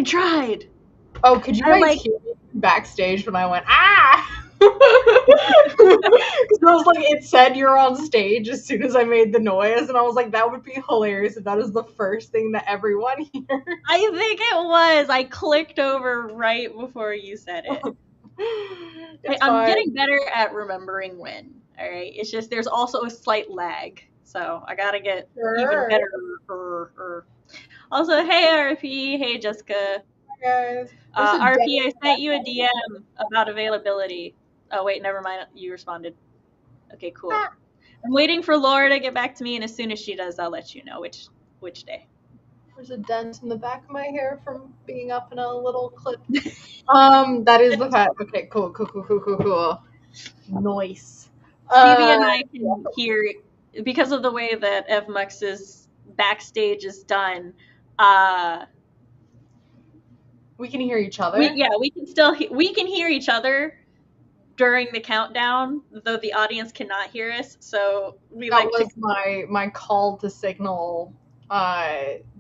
I tried. Oh, could you guys hear me backstage when I went, ah? Because I was like, it said you're on stage as soon as I made the noise, and I was like, that would be hilarious if that is the first thing that everyone hears. I think it was. I clicked over right before you said it. I'm getting better at remembering when. All right, it's just there's also a slight lag, so I gotta get even better. Also, hey RP, hey Jessica. Hi guys. RP, I sent you a DM about availability. Oh wait, never mind. You responded. Okay, cool. I'm waiting for Laura to get back to me, and as soon as she does, I'll let you know which day. There's a dent in the back of my hair from being up in a little clip. That is the fact. Okay, cool. Nice. Phoebe and I can hear, because of the way that FMUX's backstage is done, we can hear each other. We can hear each other during the countdown, though the audience cannot hear us. So that was my call to signal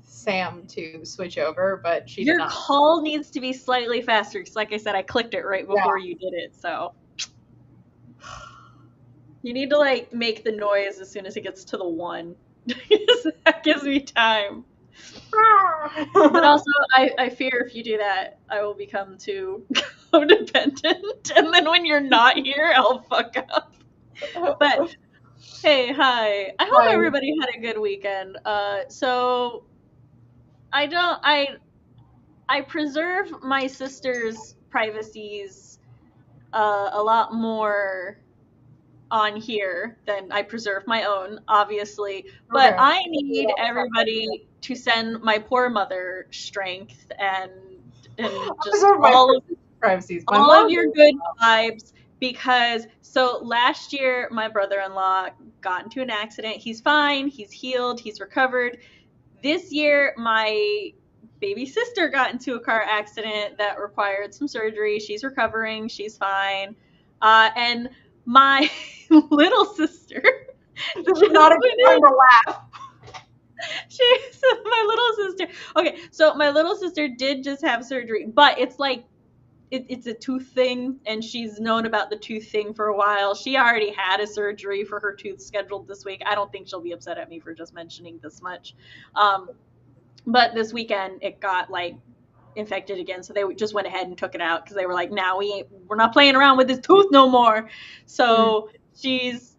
Sam to switch over, but she did not. Your call needs to be slightly faster because, like I said, I clicked it right before you did it. So you need to make the noise as soon as it gets to the 1. That gives me time. But also, I fear if you do that, I will become too codependent, and then when you're not here, I'll fuck up. But hey, hi. I hope everybody had a good weekend. So I preserve my sister's privacies a lot more on here than I preserve my own, obviously. But I need everybody to send my poor mother strength and just all of your good vibes, because so last year my brother-in-law got into an accident. He's fine, he's healed, he's recovered. This year my baby sister got into a car accident that required some surgery. She's recovering, she's fine. And my little sister. This is not a good time to laugh. My little sister. Okay, so my little sister did just have surgery, but it's it's a tooth thing, and she's known about the tooth thing for a while. She already had a surgery for her tooth scheduled this week. I don't think she'll be upset at me for just mentioning this much. But this weekend it got infected again, so they just went ahead and took it out because they were like, "Now we're not playing around with this tooth no more." So she's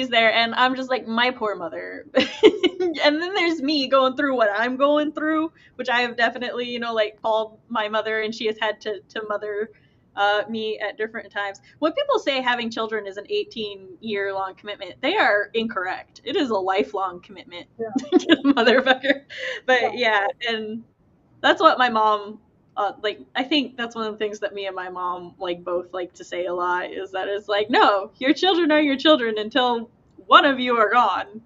there, and I'm just like, my poor mother. And then there's me going through what I'm going through, which I have definitely called my mother, and she has had to mother me at different times. When people say having children is an 18-year-long commitment, they are incorrect. It is a lifelong commitment. Motherfucker. But yeah, and that's what my mom I think that's one of the things that me and my mom both like to say a lot, is that it's no, your children are your children until one of you are gone.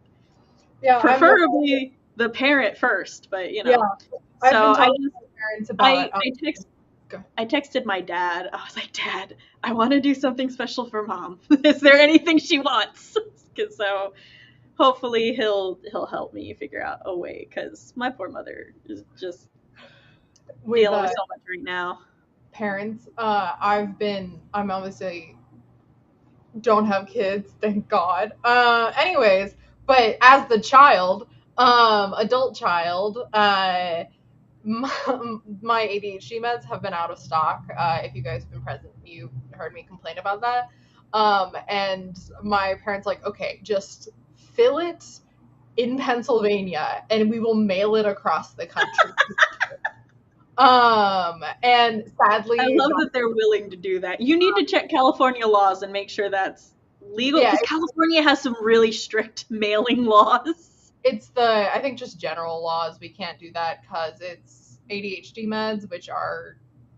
Yeah, preferably the parent first, but So I texted my dad. I was like, Dad, I want to do something special for Mom. Is there anything she wants? So hopefully he'll help me figure out a way, because my poor mother is just dealing with so much right now. Parents, I'm obviously don't have kids, thank God. Anyways, but as the child, adult child, my ADHD meds have been out of stock. If you guys have been present, you heard me complain about that. And my parents okay, just fill it in Pennsylvania and we will mail it across the country. And sadly, I love that they're willing to do that. You need to check California laws and make sure that's legal, because California has some really strict mailing laws. It's I think just general laws. We can't do that because it's ADHD meds, which are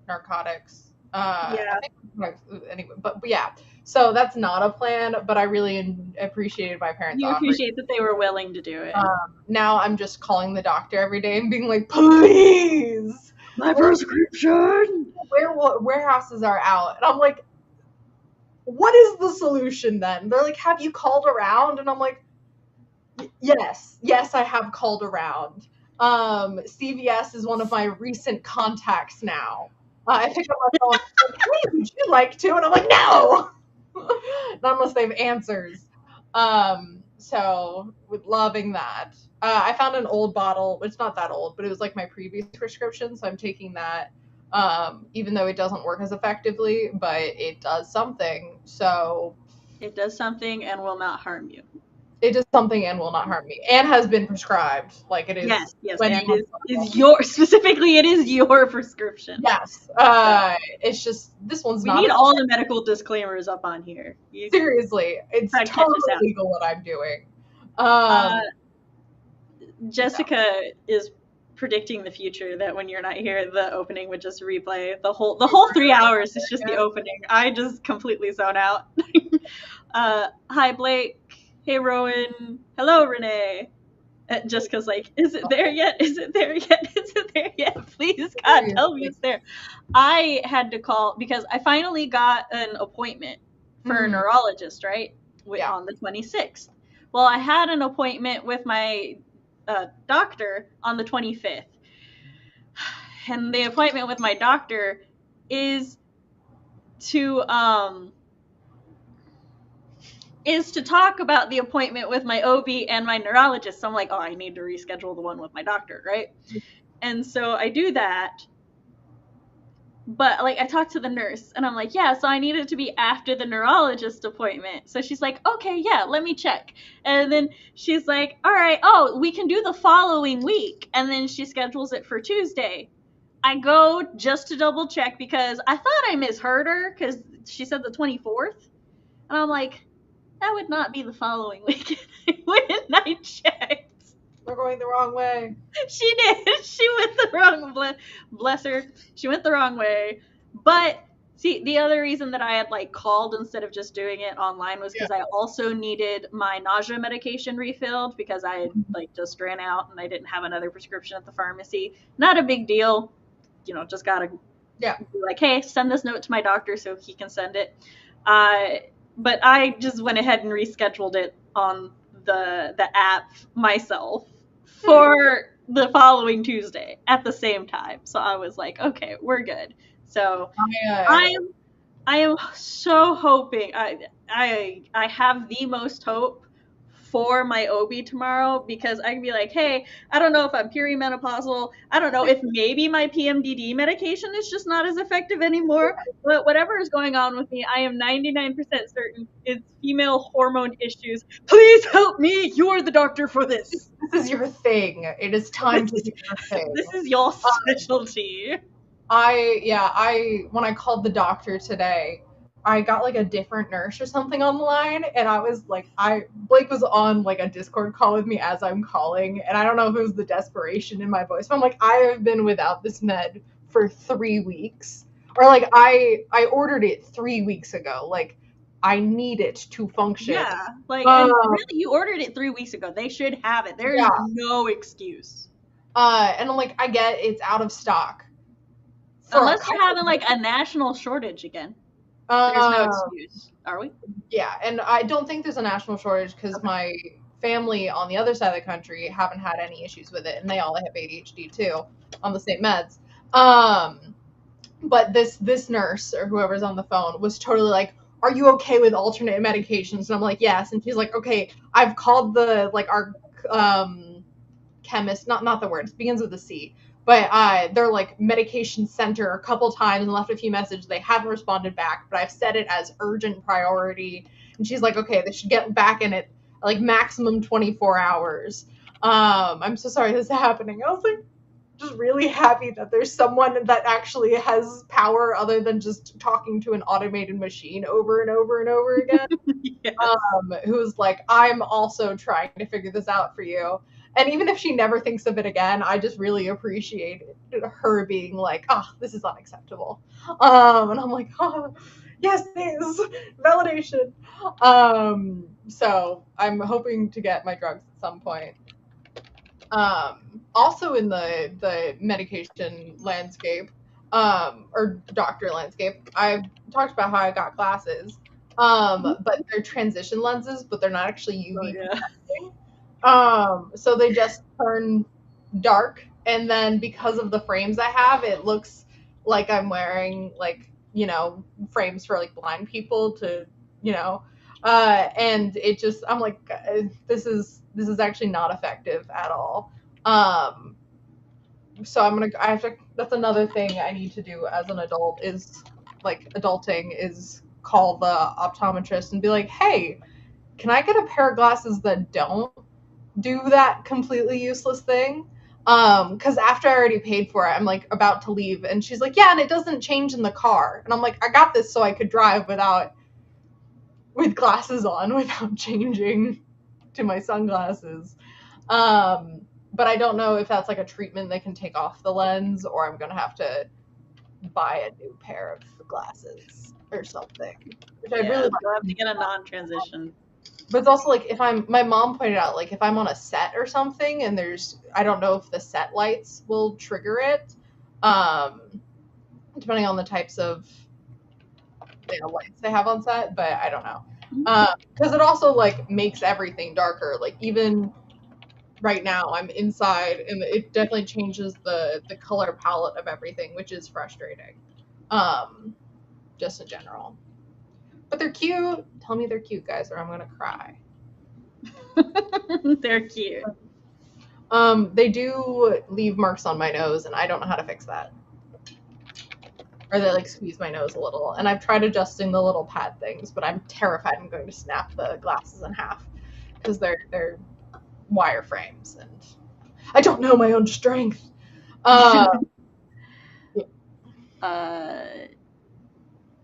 narcotics. Anyway, but yeah, so that's not a plan, but I really appreciated my parents. You appreciate that they were willing to do it. Now I'm just calling the doctor every day and being like, please, my prescription. Warehouses are out, and I'm like, what is the solution then? They're like, have you called around? And I'm like, yes, I have called around. CVS is one of my recent contacts now. I pick up my phone, like, hey, would you like to? And I'm like, no! Not unless they have answers. So with loving that. I found an old bottle. It's not that old, but it was like my previous prescription, so I'm taking that. Even though it doesn't work as effectively, but it does something. So It does something and will not harm you. it does something and will not harm me, and has been prescribed. Like it is. Yes, and is your specifically it is your prescription. Yes. It's just this one's not. We need all the medical disclaimers up on here. Seriously, it's totally legal what I'm doing. Jessica is predicting the future that when you're not here, the opening would just replay the whole 3 hours. Is just the opening. I just completely zone out. Hi Blake. Hey Rowan. Hello Renee. Jessica's like, is it there yet? Is it there yet? Is it there yet? Please, God, tell me it's there. I had to call because I finally got an appointment for a neurologist, right? On the 26th. Well, I had an appointment with my doctor on the 25th. And the appointment with my doctor is to talk about the appointment with my OB and my neurologist. So I'm like, oh, I need to reschedule the one with my doctor, right? And so I do that. But like I talked to the nurse and I'm like, yeah, so I need it to be after the neurologist appointment. So she's like, okay, yeah, let me check. And then she's like, all right, oh, we can do the following week. And then she schedules it for Tuesday. I go just to double check because I thought I misheard her because she said the 24th. And I'm like, that would not be the following week. When I checked. We're going the wrong way. She did. She went the wrong bless her. She went the wrong way. But see, the other reason that I had like called instead of just doing it online was because I also needed my nausea medication refilled because I had like just ran out and I didn't have another prescription at the pharmacy. Not a big deal. You know, just gotta be like, hey, send this note to my doctor so he can send it. But I just went ahead and rescheduled it on the app myself for the following Tuesday at the same time. So I was like, okay, we're good. So I am so hoping I have the most hope for my OB tomorrow because I can be like, hey, I don't know if I'm perimenopausal. I don't know if maybe my PMDD medication is just not as effective anymore. But whatever is going on with me, I am 99% certain it's female hormone issues. Please help me. You're the doctor for this. This is your thing. It is time to do your thing. This is your specialty. When I called the doctor today, I got like a different nurse or something on the line, and I was like, Blake was on like a Discord call with me as I'm calling, and I don't know if it was the desperation in my voice, but I'm like, I have been without this med for 3 weeks, or like I ordered it 3 weeks ago, like I need it to function. Yeah, like and really, you ordered it 3 weeks ago. They should have it. There is no excuse. And I'm like, I get it's out of stock. Unless you're having like a national shortage again. There's no excuse, are we? Yeah, and I don't think there's a national shortage because my family on the other side of the country haven't had any issues with it, and they all have ADHD too, on the same meds. But this nurse or whoever's on the phone was totally like, "Are you okay with alternate medications?" And I'm like, "Yes." And she's like, "Okay, I've called our chemist, not the word, it begins with a C." But their like medication center a couple times and left a few messages. They haven't responded back, but I've set it as urgent priority. And she's like, okay, they should get back in it like maximum 24 hours. I'm so sorry this is happening. I was like, just really happy that there's someone that actually has power other than just talking to an automated machine over and over and over again. Yes. Who's like, I'm also trying to figure this out for you. And even if she never thinks of it again, I just really appreciate her being like, this is unacceptable. And I'm like, yes, it is. Validation. So I'm hoping to get my drugs at some point. Also in the medication landscape, or doctor landscape, I've talked about how I got glasses, but they're transition lenses, but they're not actually UV testing. So they just turn dark, and then because of the frames I have, it looks like I'm wearing like, you know, frames for like blind people to, you know, and it just, I'm like, this is actually not effective at all. So I have to, that's another thing I need to do as an adult is like adulting is call the optometrist and be like, hey, can I get a pair of glasses that don't do that completely useless thing? Because after I already paid for it, I'm like about to leave, and she's like, yeah, and it doesn't change in the car, and I'm like, I got this so I could drive with glasses on without changing to my sunglasses. But I don't know if that's like a treatment that can take off the lens, or I'm gonna have to buy a new pair of glasses or something. Which I'd really like. You'll have to get a non-transition. But it's also like if I'm, my mom pointed out, like if I'm on a set or something and there's, I don't know if the set lights will trigger it, depending on the types of, you know, lights they have on set, but I don't know. Because it also like makes everything darker. Like even right now I'm inside and it definitely changes the color palette of everything, which is frustrating. Just in general. But they're cute. Tell me they're cute, guys, or I'm gonna cry. They're cute. They do leave marks on my nose, and I don't know how to fix that. Or they like squeeze my nose a little, and I've tried adjusting the little pad things, but I'm terrified I'm going to snap the glasses in half because they're wire frames, and I don't know my own strength.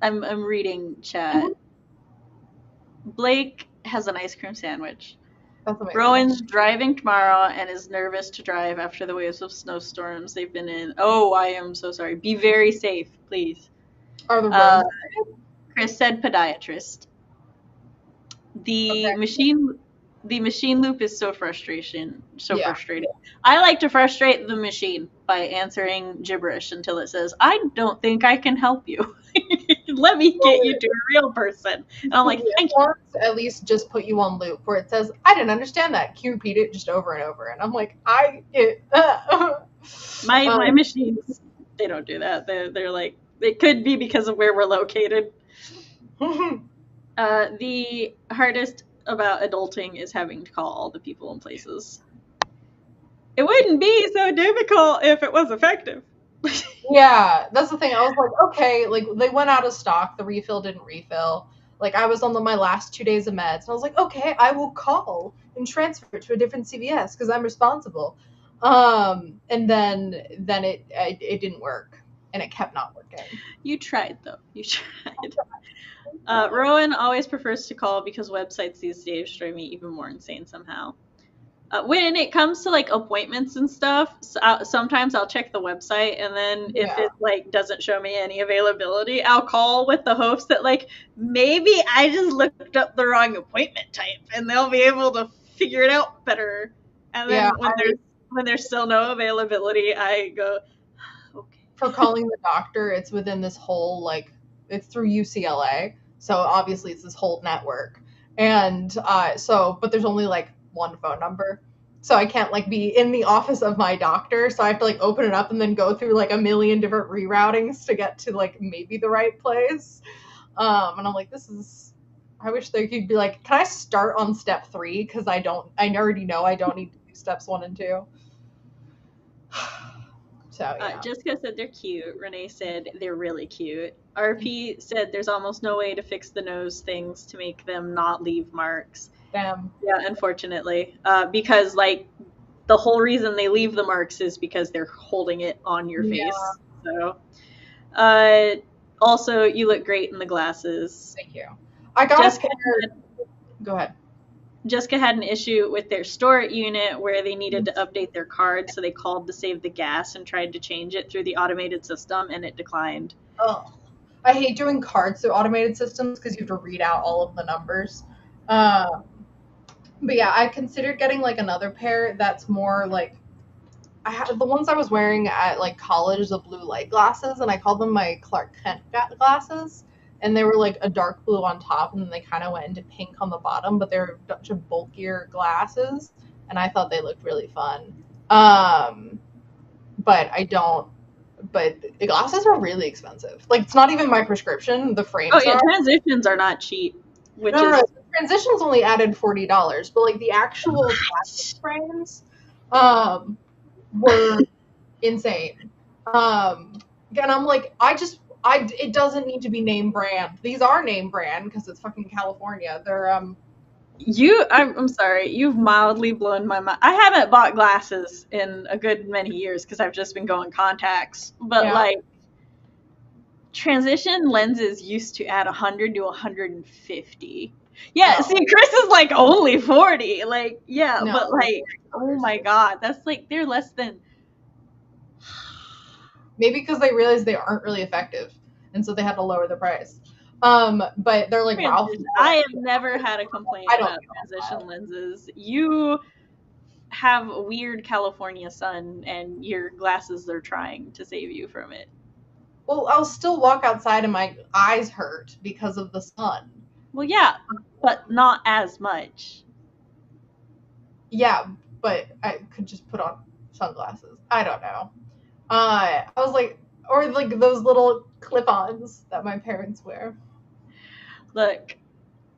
I'm reading chat. Blake has an ice cream sandwich. Rowan's driving tomorrow and is nervous to drive after the waves of snowstorms they've been in. Oh, I am so sorry. Be very safe, please. Are the roads Chris said podiatrist. The machine loop is so frustrating. I like to frustrate the machine by answering gibberish until it says, I don't think I can help you. Let me get you to a real person. And I'm like, thank you. At least just put you on loop where it says, I didn't understand that. Can you repeat it just over and over? And I'm like, my machines, they don't do that. They're like, it could be because of where we're located. The hardest about adulting is having to call all the people and places. It wouldn't be so difficult if it was effective. Yeah, that's the thing. I was like, okay, like they went out of stock. The refill didn't refill. Like I was on my last 2 days of meds, and I was like, okay, I will call and transfer to a different CVS because I'm responsible. And then it didn't work, and it kept not working. You tried though. You tried. Rowan always prefers to call because websites these days drive me even more insane somehow. When it comes to like appointments and stuff, sometimes I'll check the website, and then if it like doesn't show me any availability, I'll call with the hopes that like maybe I just looked up the wrong appointment type, and they'll be able to figure it out better. And then when there's still no availability, I go, okay. For calling the doctor, it's within this whole like it's through UCLA, so obviously it's this whole network, and but there's only like one phone number, so I can't like be in the office of my doctor, so I have to like open it up and then go through like a million different reroutings to get to like maybe the right place. And I'm like, I wish they could be like, can I start on step 3 because I already know I don't need to do steps 1 and 2. So yeah. Jessica said they're cute. Renee said they're really cute. RP said there's almost no way to fix the nose things to make them not leave marks. Damn. Yeah, unfortunately. Because like the whole reason they leave the marks is because they're holding it on your face. So also you look great in the glasses. Thank you. I got a pair. Go ahead. Jessica had an issue with their storage unit where they needed to update their card, so they called to save the gas and tried to change it through the automated system, and it declined. Oh, I hate doing cards through automated systems because you have to read out all of the numbers. But yeah, I considered getting like another pair that's more like the ones I was wearing at like college, the blue light glasses, and I called them my Clark Kent glasses. And they were like a dark blue on top, and then they kind of went into pink on the bottom, but they're a bunch of bulkier glasses, and I thought they looked really fun. But I don't. But the glasses are really expensive. Like, it's not even my prescription. The Oh frames yeah, are. transitions are not cheap, which No. is The transitions only added $40, but like the actual glasses frames, were insane. And I'm like, it doesn't need to be name brand. These are name brand because it's fucking California. They're I'm sorry, you've mildly blown my mind. I haven't bought glasses in a good many years because I've just been going contacts. But yeah. like transition lenses used to add 100 to 150. Yeah, No. see, Chris is like only 40. Like, yeah, No. but like, oh my god, that's like they're less than. Maybe because they realized they aren't really effective, and so they had to lower the price. But they're like Ralph. I have never had a complaint I don't about transition lenses. You have a weird California sun, and your glasses are trying to save you from it. Well, I'll still walk outside and my eyes hurt because of the sun. Well, yeah, but not as much. Yeah, but I could just put on sunglasses. I don't know. I was like, or like those little clip-ons that my parents wear. Look,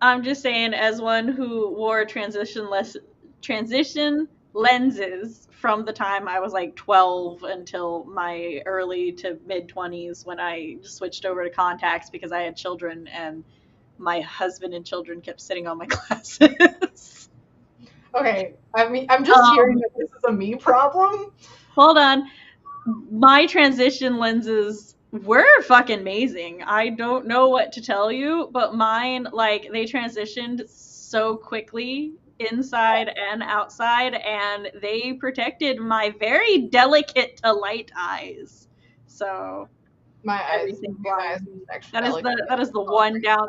I'm just saying, as one who wore transition lenses from the time I was like 12 until my early to mid 20s when I switched over to contacts because I had children and my husband and children kept sitting on my glasses. Okay, I mean, I'm just hearing that this is a me problem. Hold on. My transition lenses were fucking amazing. I don't know what to tell you, but mine, like, they transitioned so quickly inside and outside, and they protected my very delicate to light eyes. So My eyes that is the one down.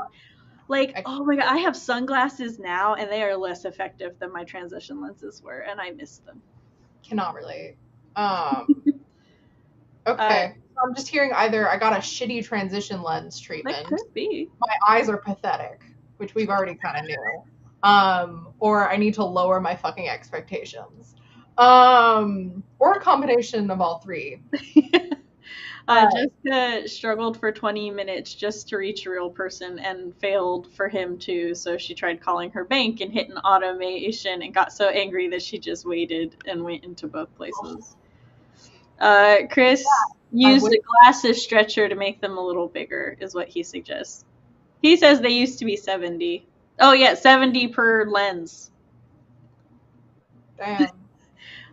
Like, oh my god, I have sunglasses now, and they are less effective than my transition lenses were, and I miss them. Cannot relate. Okay. I'm just hearing either I got a shitty transition lens treatment. That could be. My eyes are pathetic, which we've already kind of knew. Or I need to lower my fucking expectations. Or a combination of all three. Jessica struggled for 20 minutes just to reach a real person and failed for him too. So she tried calling her bank and hit an automation and got so angry that she just waited and went into both places. Chris used a glasses stretcher to make them a little bigger, is what he suggests. He says they used to be 70. Oh yeah, 70 per lens. Damn.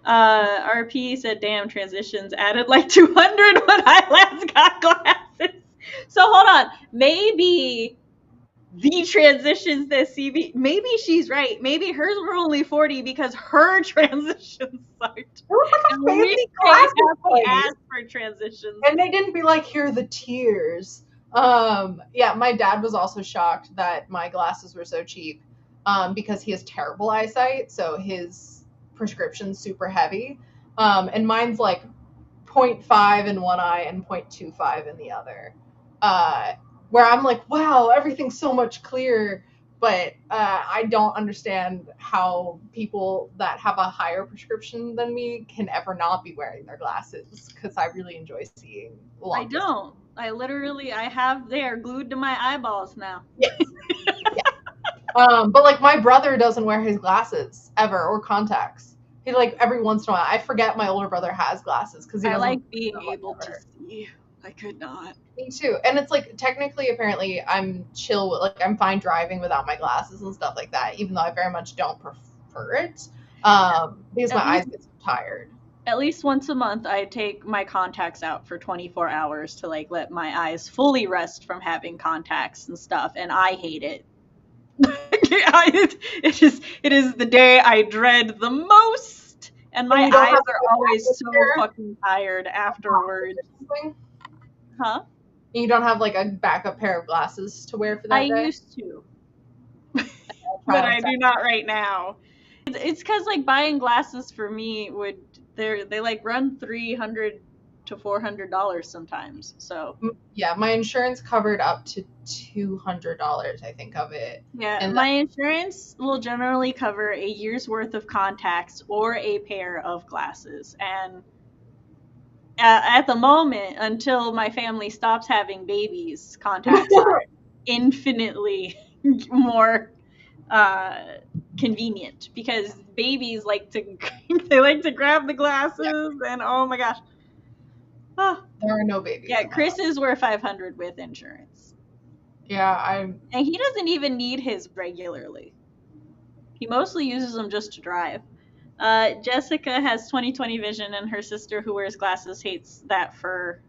RP said, damn, transitions added like 200 when I last got glasses. So hold on. Maybe the transitions that CB, maybe she's right. Maybe hers were only 40 because her transitions sucked. And we asked for transitions. And they didn't be like, here are the tiers. Yeah, my dad was also shocked that my glasses were so cheap because he has terrible eyesight. So his prescription's super heavy. And mine's like 0.5 in one eye and 0.25 in the other. Where I'm like, wow, everything's so much clearer. But I don't understand how people that have a higher prescription than me can ever not be wearing their glasses because I really enjoy seeing. I don't. They are glued to my eyeballs now. Yes. Yeah. But like my brother doesn't wear his glasses ever or contacts. He like every once in a while. I forget my older brother has glasses because I like being able to see. I could not. Me too. And it's like technically, apparently, I'm chill with like I'm fine driving without my glasses and stuff like that. Even though I very much don't prefer it, because my eyes get so tired. At least once a month, I take my contacts out for 24 hours to like let my eyes fully rest from having contacts and stuff, and I hate it. It is the day I dread the most, and my eyes are always so fucking tired afterwards. Huh? You don't have like a backup pair of glasses to wear for that day? I used to. But I do not right now. It's because like buying glasses for me they like run $300 to $400 sometimes. So yeah, my insurance covered up to $200, I think, of it. yeah, And my insurance will generally cover a year's worth of contacts or a pair of glasses. And at the moment, until my family stops having babies, contacts are infinitely more convenient because babies like to they like to grab the glasses and oh my gosh. Oh, there are no babies. yeah, Chris's were 500 with insurance. Yeah, and he doesn't even need his regularly. He mostly uses them just to drive. Jessica has 20/20 vision, and her sister, who wears glasses, hates her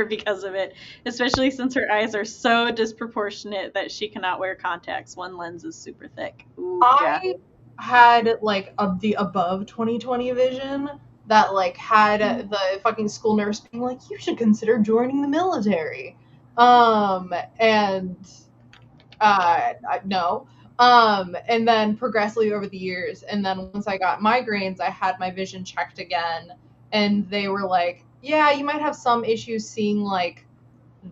because of it, especially since her eyes are so disproportionate that she cannot wear contacts. One lens is super thick. Ooh, I had like the above 20/20 vision that like had the fucking school nurse being like, you should consider joining the military. And no. And then progressively over the years, and then once I got migraines, I had my vision checked again, and they were like, yeah, you might have some issues seeing like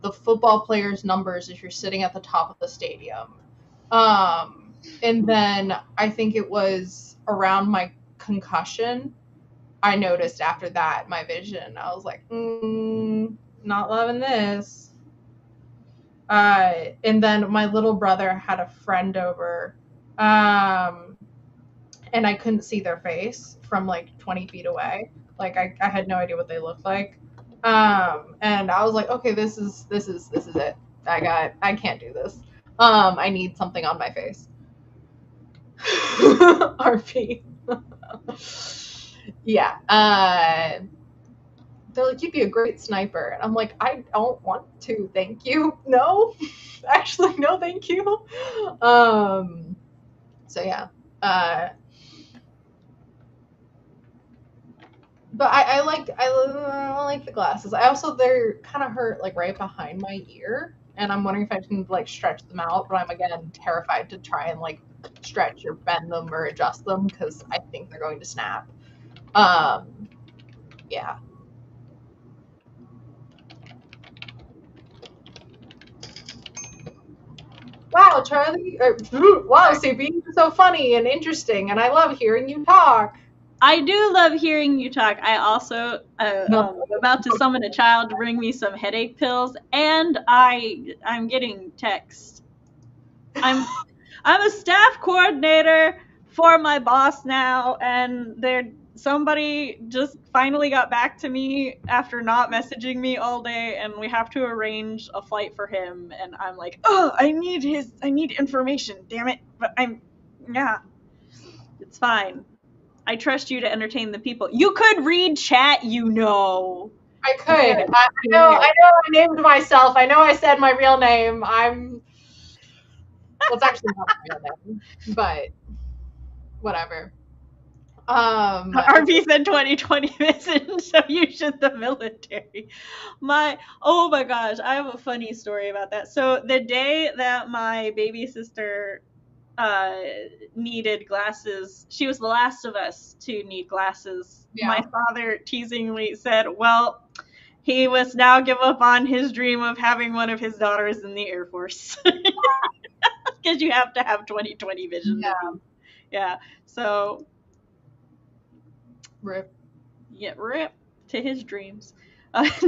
the football players' numbers if you're sitting at the top of the stadium. And then I think it was around my concussion, I noticed after that my vision. I was like, not loving this. And then my little brother had a friend over, and I couldn't see their face from like 20 feet away. Like I had no idea what they looked like. And I was like, okay, this is it. I can't do this. I need something on my face. RP. Yeah. They're like, you'd be a great sniper. And I'm like, I don't want to, thank you. No. Actually, no, thank you. So yeah. But I like the glasses. I also, they're kind of hurt like right behind my ear, and I'm wondering if I can like stretch them out, but I'm again terrified to try and like stretch or bend them or adjust them because I think they're going to snap. Yeah. Wow, Charlie. Wow, CB, you're so funny and interesting, and I love hearing you talk. I do love hearing you talk. I also am about to summon a child to bring me some headache pills, and I'm getting text. I'm a staff coordinator for my boss now, and somebody just finally got back to me after not messaging me all day, and we have to arrange a flight for him. And I'm like, oh, I need information, damn it. But it's fine. I trust you to entertain the people. You could read chat, you know. I could. I know I named myself. I know I said my real name. Well, it's actually not my real name, but whatever. RP said 20/20 vision, so you should the military. Oh my gosh, I have a funny story about that. So the day that my baby sister needed glasses, she was the last of us to need glasses. Yeah. My father teasingly said, well, he must now give up on his dream of having one of his daughters in the Air Force. Because you have to have 20/20 vision. Yeah. So rip. Yeah, rip to his dreams.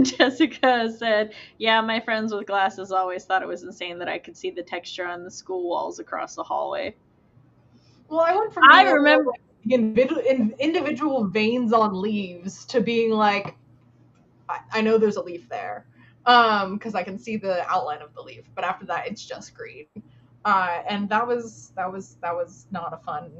Jessica said, yeah, my friends with glasses always thought it was insane that I could see the texture on the school walls across the hallway. Well, I went from remember individual veins on leaves to being like, I know there's a leaf there, because I can see the outline of the leaf, but after that it's just green. And that was not a fun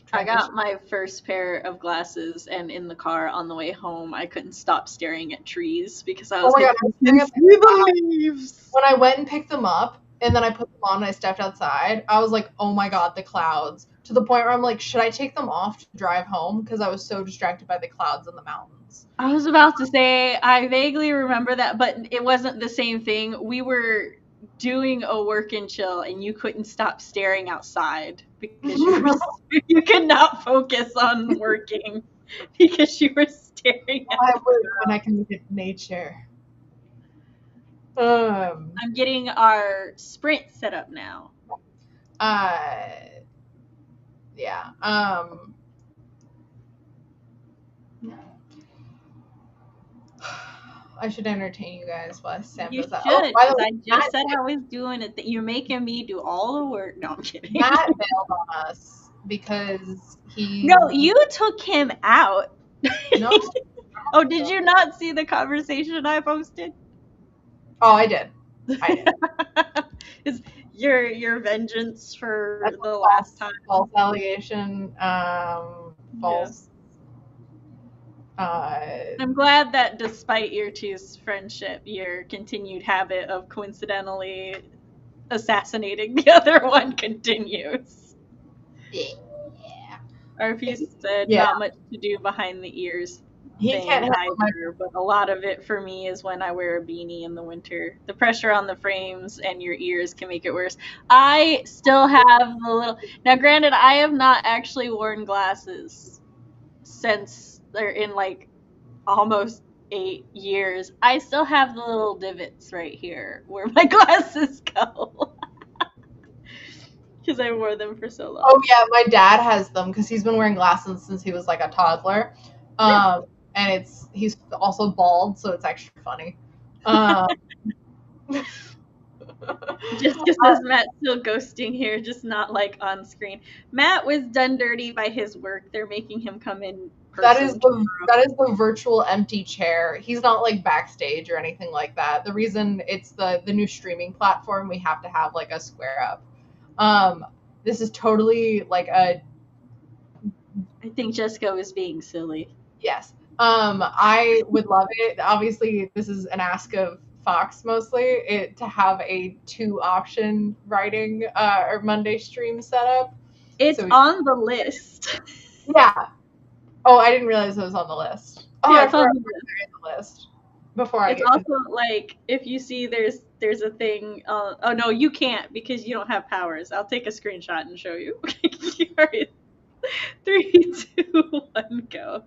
transition. I got my first pair of glasses, and in the car on the way home, I couldn't stop staring at trees because I was staring at the leaves. When I went and picked them up, and then I put them on and I stepped outside, I was like, oh my god, the clouds. To the point where I'm like, should I take them off to drive home? Because I was so distracted by the clouds and the mountains. I was about to say, I vaguely remember that, but it wasn't the same thing. We were doing a work and chill, and you couldn't stop staring outside because you could not focus on working. because you were staring at I the would when I ground. can look at nature. I'm getting our sprint set up now. Uh, yeah. I should entertain you guys while Sam You does that. Oh, should, by the because way, I just said I was doing it. You're making me do all the work. No, I'm kidding. Matt bailed on us because No, he you took him out. no. Oh, did you not see the conversation I posted? Oh, I did. I did. Is your vengeance for That's a the last time? false allegation. Yeah. False. Uh, I'm glad that despite your two's friendship, your continued habit of coincidentally assassinating the other one continues. yeah. Or if you said Yeah. not much to do behind the ears He thing can't handle my. either, but a lot of it for me is when I wear a beanie in the winter. The pressure on the frames and your ears can make it worse. I still have the little. Now, granted, I have not actually worn glasses since they're in like almost 8 years. I still have the little divots right here where my glasses go because I wore them for so long. Oh yeah, my dad has them because he's been wearing glasses since he was like a toddler. And he's also bald, so it's extra funny. Um, Jessica says Matt's still ghosting here, just not like on screen. Matt was done dirty by his work. They're making him come in person that is the virtual empty chair. He's not like backstage or anything like that. The reason it's the new streaming platform, we have to have like a square up. This is totally like a I think Jessica was being silly. yes. I would love it. Obviously, this is an ask of Fox mostly it to have a 2 option writing or Monday stream setup. It's So on the list. yeah. Oh, I didn't realize it was on the list. Oh, Yeah, I it's on forgot the it list. was on the list before I It's get. also like if you see there's a thing. Oh no, you can't because you don't have powers. I'll take a screenshot and show you. All right, 3, 2, 1, go.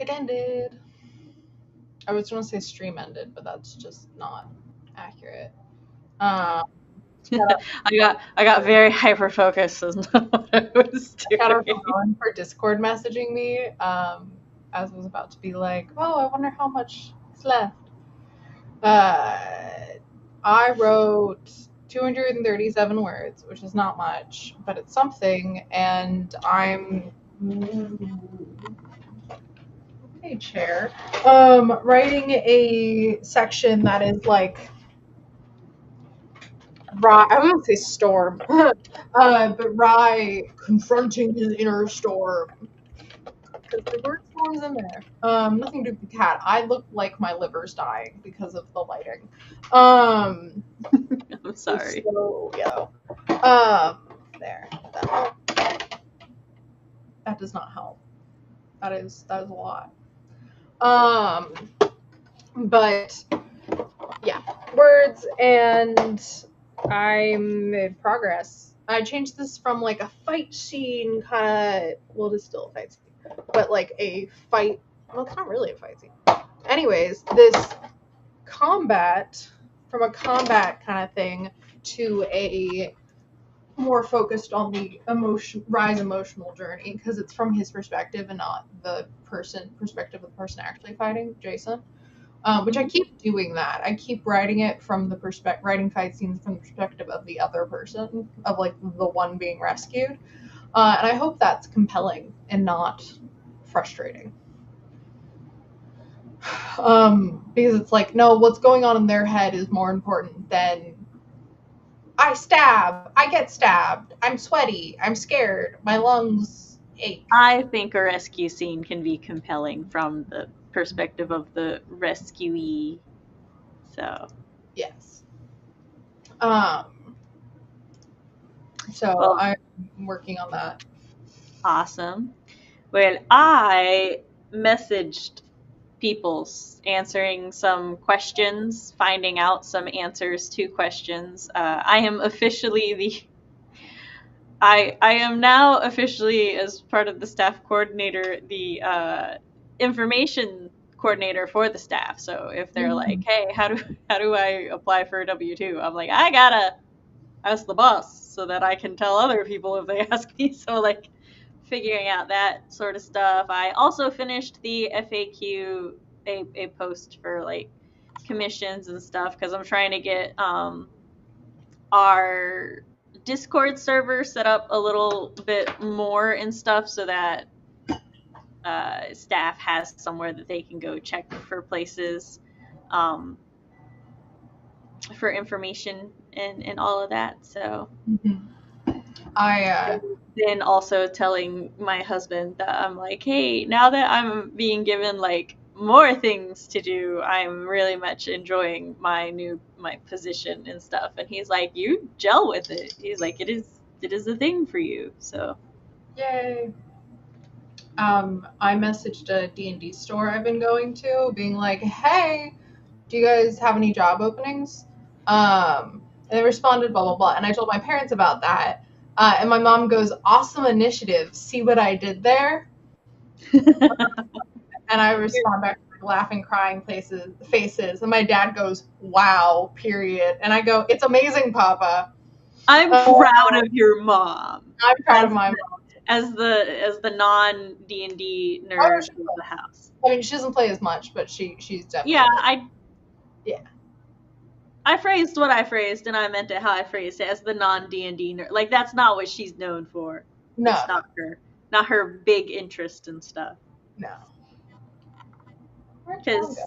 It ended. I was going to say stream ended, but that's just not accurate. Shout out, I got very hyper focused on what I was shout out to doing. Rowan for Discord messaging me. As I was about to be like, oh, I wonder how much is left. I wrote 237 words, which is not much, but it's something, and I'm a chair. Writing a section that is like Rye. I wouldn't say storm, but Rye confronting his inner storm. Because the word storm's in there. Nothing to do with the cat. I look like my liver's dying because of the lighting. I'm sorry. So yeah. There. That does not help. That is a lot. But yeah, words, and I made progress. I changed this from like a fight scene kind of, well, it is still a fight scene, but like a fight, well, it's not really a fight scene. Anyways, this combat, from a combat kind of thing to a more focused on the Rye's emotional journey, because it's from his perspective and not the perspective of the person actually fighting, Jason. Which I keep doing that. I keep writing it from the writing fight scenes from the perspective of the other person, of like the one being rescued. And I hope that's compelling and not frustrating. Because it's like, no, what's going on in their head is more important than I get stabbed, I'm sweaty, I'm scared, my lungs ache. I think a rescue scene can be compelling from the perspective of the rescuee. So yes. So well, I'm working on that. Awesome. Well, I messaged people answering some questions, finding out some answers to questions. I am officially I am now officially, as part of the staff coordinator, the information coordinator for the staff. So if they're like, hey, how do I apply for a W-2? I'm like, I gotta ask the boss so that I can tell other people if they ask me. So like figuring out that sort of stuff. I also finished the FAQ, a post for like commissions and stuff, because I'm trying to get our Discord server set up a little bit more and stuff, so that staff has somewhere that they can go check for places for information and all of that. So I then also telling my husband that I'm like, hey, now that I'm being given like more things to do, I'm really much enjoying my position and stuff. And he's like, you gel with it. He's like, it is a thing for you. So yay. I messaged a D&D store I've been going to, being like, hey, do you guys have any job openings? And they responded, blah, blah, blah. And I told my parents about that. And my mom goes, awesome initiative. See what I did there? And I respond back with laughing, crying faces. And my dad goes, wow, period. And I go, it's amazing, Papa. I'm proud of your mom. I'm proud of my mom. As the non D&D nerd of the house. I mean, she doesn't play as much, but she's definitely. Yeah, I phrased what I phrased, and I meant it how I phrased it, as the non D&D nerd. Like, that's not what she's known for. No, it's not her big interest and stuff. No, because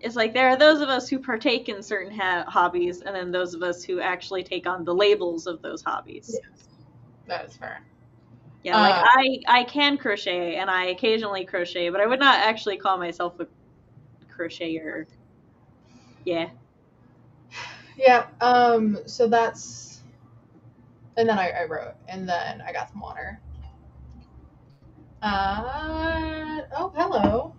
it's like there are those of us who partake in certain hobbies, and then those of us who actually take on the labels of those hobbies. Yes. That is fair. Yeah, like I can crochet, and I occasionally crochet, but I would not actually call myself a crocheter. Yeah. Yeah. So that's, and then I wrote, and then I got some water. Oh, hello.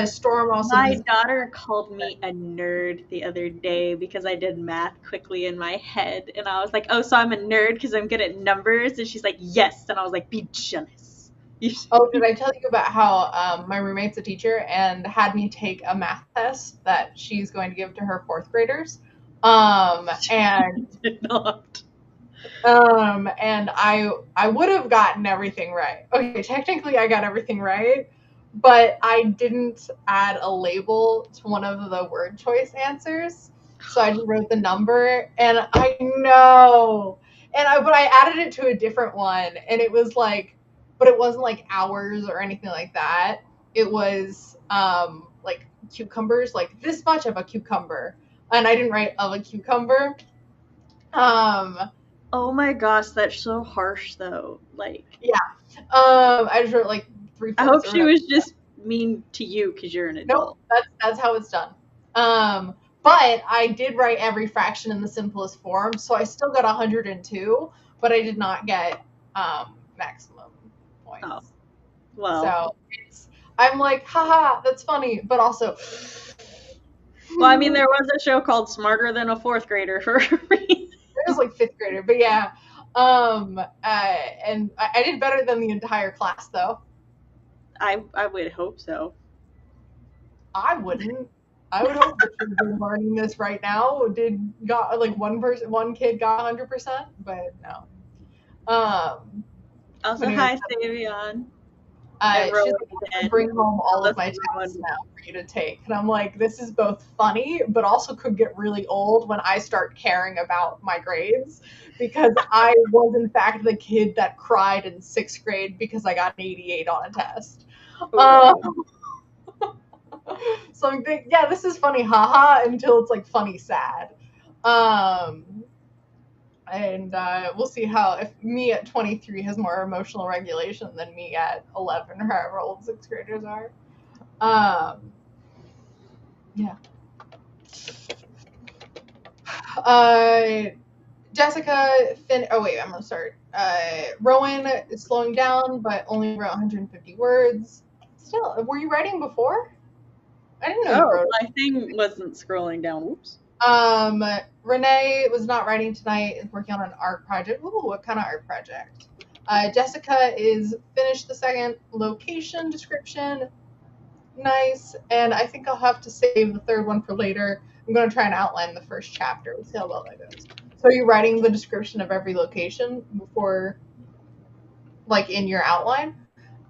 Storm also. My daughter called me a nerd the other day because I did math quickly in my head, and I was like, "Oh, so I'm a nerd because I'm good at numbers?" And she's like, "Yes," and I was like, "Be jealous." Oh, did I tell you about how my roommate's a teacher and had me take a math test that she's going to give to her fourth graders? And Did not. and I would have gotten everything right. Okay, technically I got everything right, but I didn't add a label to one of the word choice answers. So I just wrote the number, and I know. But I added it to a different one, and it was like, but it wasn't like hours or anything like that. It was like cucumbers, like this much of a cucumber. And I didn't write of a cucumber. Um Oh my gosh, that's so harsh though. Like, yeah. I just wrote like three I hope fourths or she whatever. was just mean to you because you're an Nope, adult. that's how it's done. But I did write every fraction in the simplest form, so I still got 102, but I did not get maximum Oh, points. well. So I'm like, haha, that's funny, but also. Well, I mean, there was a show called Smarter Than a Fourth Grader for a reason. It was like fifth grader, but yeah. And I did better than the entire class, though. I would hope so. I wouldn't. I would hope the kids are learning this right now. Got like one kid got 100%, but no. Also, But anyway, hi, Savion. And she's Rowan like, I'm gonna again. bring home all of Unless my it's tests Rowan. now for you to take, and I'm like, this is both funny, but also could get really old when I start caring about my grades, because I was in fact the kid that cried in sixth grade because I got an 88 on a test. Oh, So I'm thinking, yeah, this is funny, haha, until it's like funny sad. Um, and we'll see how if me at 23 has more emotional regulation than me at 11 or however old sixth graders are. Yeah. Uh, Jessica, Finn. Oh wait, I'm gonna start. Rowan is slowing down, but only wrote 150 words. Still, were you writing before? I didn't know you oh, wrote. my thing wasn't scrolling down. Whoops. Renee was not writing tonight, is working on an art project. Ooh, what kind of art project? Jessica is finished the second location description. Nice. And I think I'll have to save the third one for later. I'm going to try and outline the first chapter. We'll see how well that goes. So are you writing the description of every location before, like, in your outline?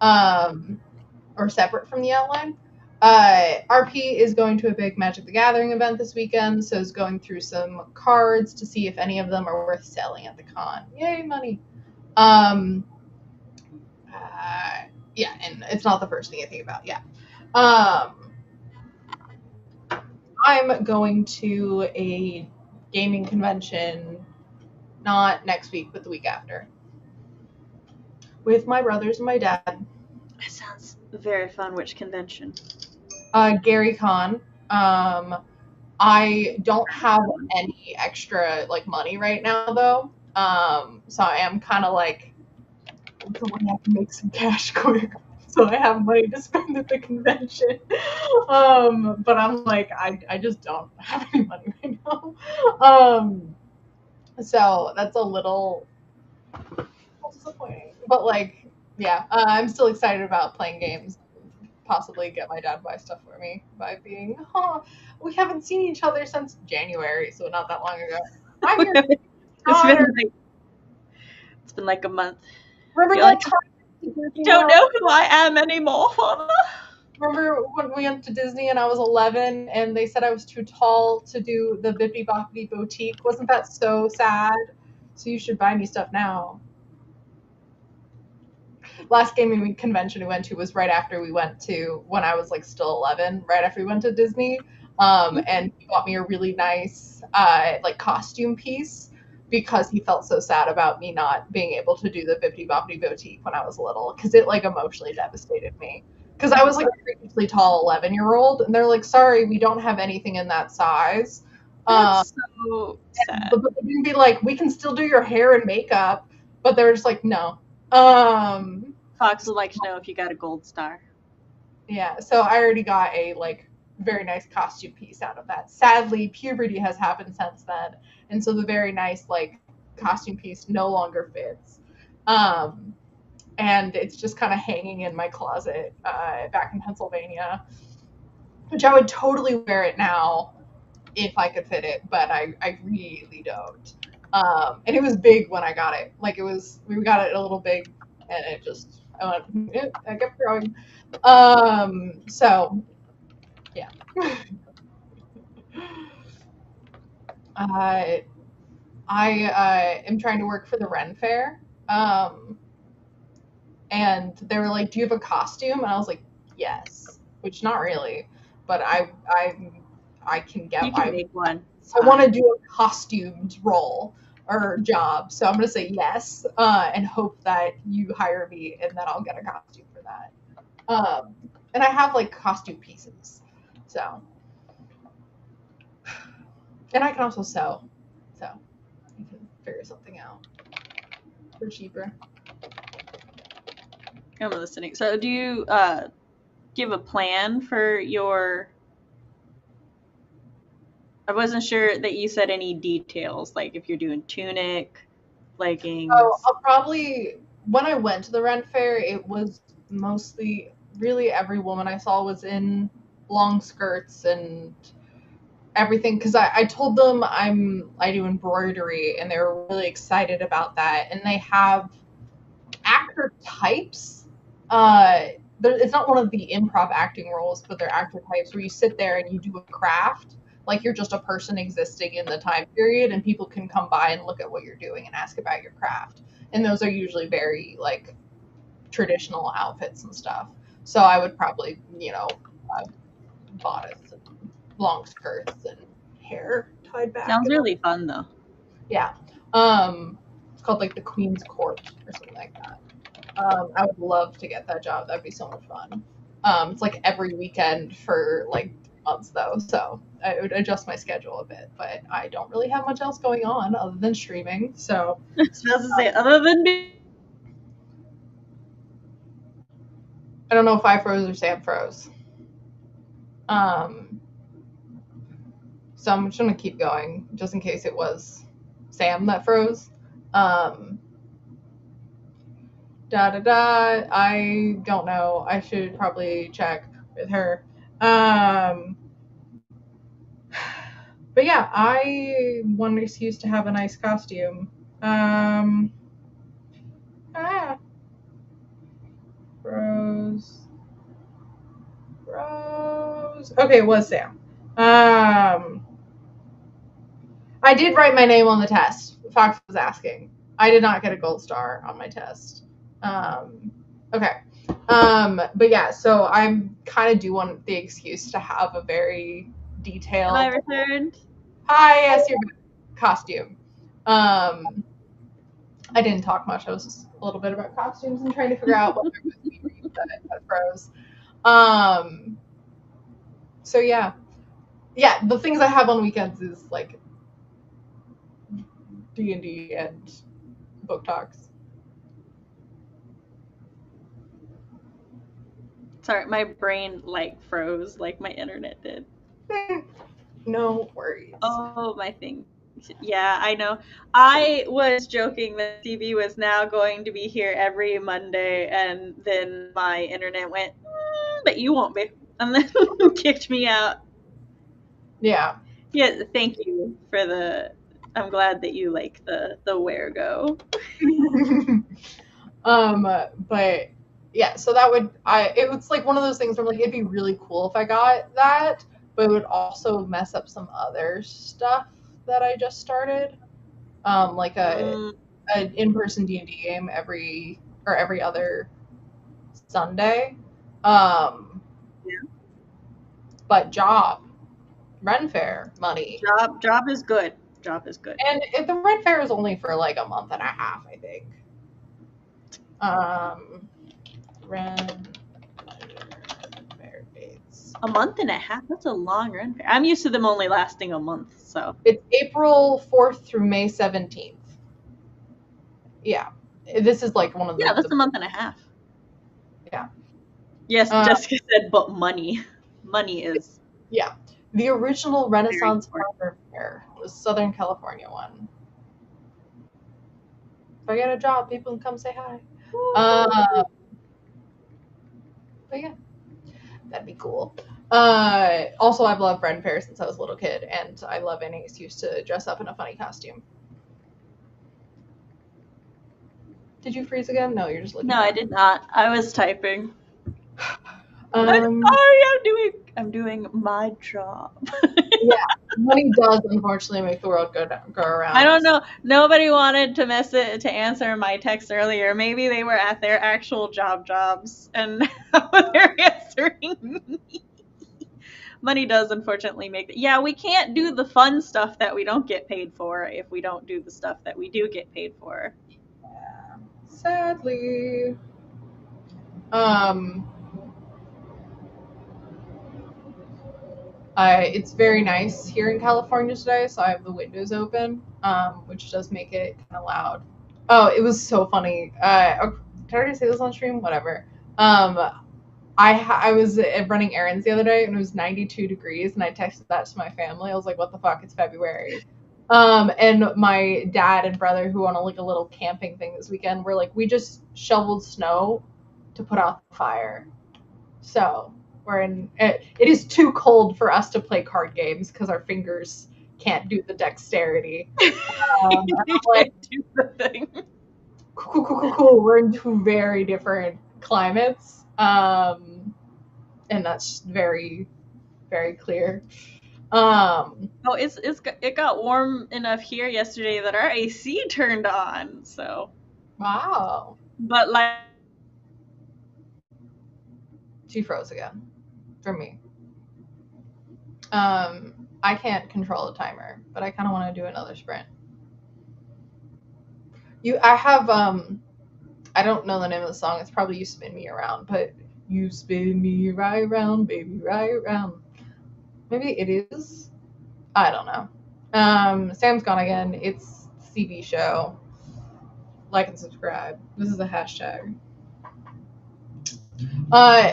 Or separate from the outline? RP is going to a big Magic the Gathering event this weekend, so is going through some cards to see if any of them are worth selling at the con. Yay, money. Um, yeah, and it's not the first thing I think about. Yeah. I'm going to a gaming convention, not next week, but the week after, with my brothers and my dad. That sounds very fun. Which convention? Gary Con. I don't have any extra like money right now though. So I am kind of like, so I have to make some cash quick. So I have money to spend at the convention. But I'm like, I just don't have any money right now. So that's a little disappointing. But like, yeah, I'm still excited about playing games. Possibly get my dad to buy stuff for me by being, oh, we haven't seen each other since January, so not that long ago. I'm your It's been daughter. like a month. Remember Feel like that I time? don't know who I am anymore. Remember when we went to Disney and I was 11 and they said I was too tall to do the Bippy Boppity Boutique? Wasn't that so sad? So you should buy me stuff now. Last gaming convention we went to was right after we went to when I was like still 11, right after we went to Disney. And he bought me a really nice like costume piece because he felt so sad about me not being able to do the Bippity Boppity Boutique when I was little because it like emotionally devastated me. Because I was like a freakishly tall 11-year-old, and they're like, "Sorry, we don't have anything in that size." That's so sad. But they can be like, "We can still do your hair and makeup," but they're just like, "No." Um, Fox would like to know if you got a gold star. Yeah, so I already got a like very nice costume piece out of that. Sadly, puberty has happened since then, and so the very nice like costume piece no longer fits. Um, and it's just kind of hanging in my closet back in Pennsylvania, which I would totally wear it now if I could fit it, but I really don't. And it was big when I got it. Like we got it a little big, and it just, I kept growing. So yeah. I am trying to work for the Ren Fair. And they were like, "Do you have a costume?" And I was like, "Yes," which not really, but I can get. You can make one. I want to do a costumed role or job, so I'm gonna say yes and hope that you hire me, and then I'll get a costume for that. And I have like costume pieces, so and I can also sew, so you can figure something out for cheaper. I'm listening. So do you give a plan for your... I wasn't sure that you said any details, like if you're doing tunic, leggings. Oh, I'll probably, when I went to the Rent Fair, it was mostly, really every woman I saw was in long skirts and everything, because I told them I do embroidery, and they were really excited about that, and they have actor types. It's not one of the improv acting roles, but they're actor types where you sit there and you do a craft, like you're just a person existing in the time period, and people can come by and look at what you're doing and ask about your craft. And those are usually very like traditional outfits and stuff. So I would probably, bodice and long skirts and hair tied back. Sounds really fun though. Yeah. It's called like the Queen's Court or something like that. I would love to get that job. That'd be so much fun. It's like every weekend for like 3 months though, so I would adjust my schedule a bit. But I don't really have much else going on other than streaming. So I was supposed to say, other than I don't know if I froze or Sam froze. So I'm just gonna keep going just in case it was Sam that froze. I don't know. I should probably check with her. But yeah, I want an excuse to have a nice costume. Rose. Okay, it was Sam. I did write my name on the test. Fox was asking. I did not get a gold star on my test. Okay. But yeah, so I'm kind of do want the excuse to have a very detailed. Have I returned? Hi, yes, your costume. I didn't talk much. I was just a little bit about costumes and trying to figure out what that froze. So yeah, the things I have on weekends is like D&D and book talks. Sorry, my brain like froze like my internet did. No worries. Oh, my thing. Yeah, I know. I was joking that CB was now going to be here every Monday, and then my internet went, but you won't be, and then kicked me out. Yeah. Yeah, thank you for the... I'm glad that you like the where go. But yeah, so that would it was like one of those things where like it'd be really cool if I got that, but it would also mess up some other stuff that I just started. Like an in-person D&D game every other Sunday. Yeah. But Ren Fair money. Job is good. Job is good. And the Ren Fair is only for like a month and a half, I think. Ren Fair dates. A month and a half? That's a long Ren Fair. I'm used to them only lasting a month, so. It's April 4th through May 17th. Yeah. This is like one of the... Yeah, that's a month and a half. Yeah. Yes, Jessica said, but money. Money is... Yeah. The original Renaissance Farmer Fair was Southern California one. If I get a job, people can come say hi. But yeah, that'd be cool. Also, I've loved Ren Fair since I was a little kid, and I love any excuse to dress up in a funny costume. Did you freeze again? No, you're just looking. No, I did not. I was typing. I'm Um, sorry. I'm doing my job. yeah, money does unfortunately make the world go around. I don't know. Nobody wanted to answer my text earlier. Maybe they were at their actual jobs, and they're answering me. Money does unfortunately make it. Yeah, we can't do the fun stuff that we don't get paid for if we don't do the stuff that we do get paid for. Yeah, sadly. It's very nice here in California today, so I have the windows open, which does make it kind of loud. Oh, it was so funny. Did I already say this on stream? Whatever. I was running errands the other day and it was 92 degrees, and I texted that to my family. I was like, "What the fuck? It's February." And my dad and brother, who on a little camping thing this weekend, were like, "We just shoveled snow to put out the fire." So we're in. It is too cold for us to play card games because our fingers can't do the dexterity. Like, do the thing. Cool. We're in two very different climates, and that's very, very clear. It got warm enough here yesterday that our AC turned on. So Wow. But like, She froze again for me. I can't control a timer, but I kind of want to do another sprint. I have I don't know the name of the song. It's probably "You Spin Me Around," but you spin me right round, baby, right round. Maybe it is. I don't know. Sam's gone again. It's CB show. Like and subscribe. This is a hashtag.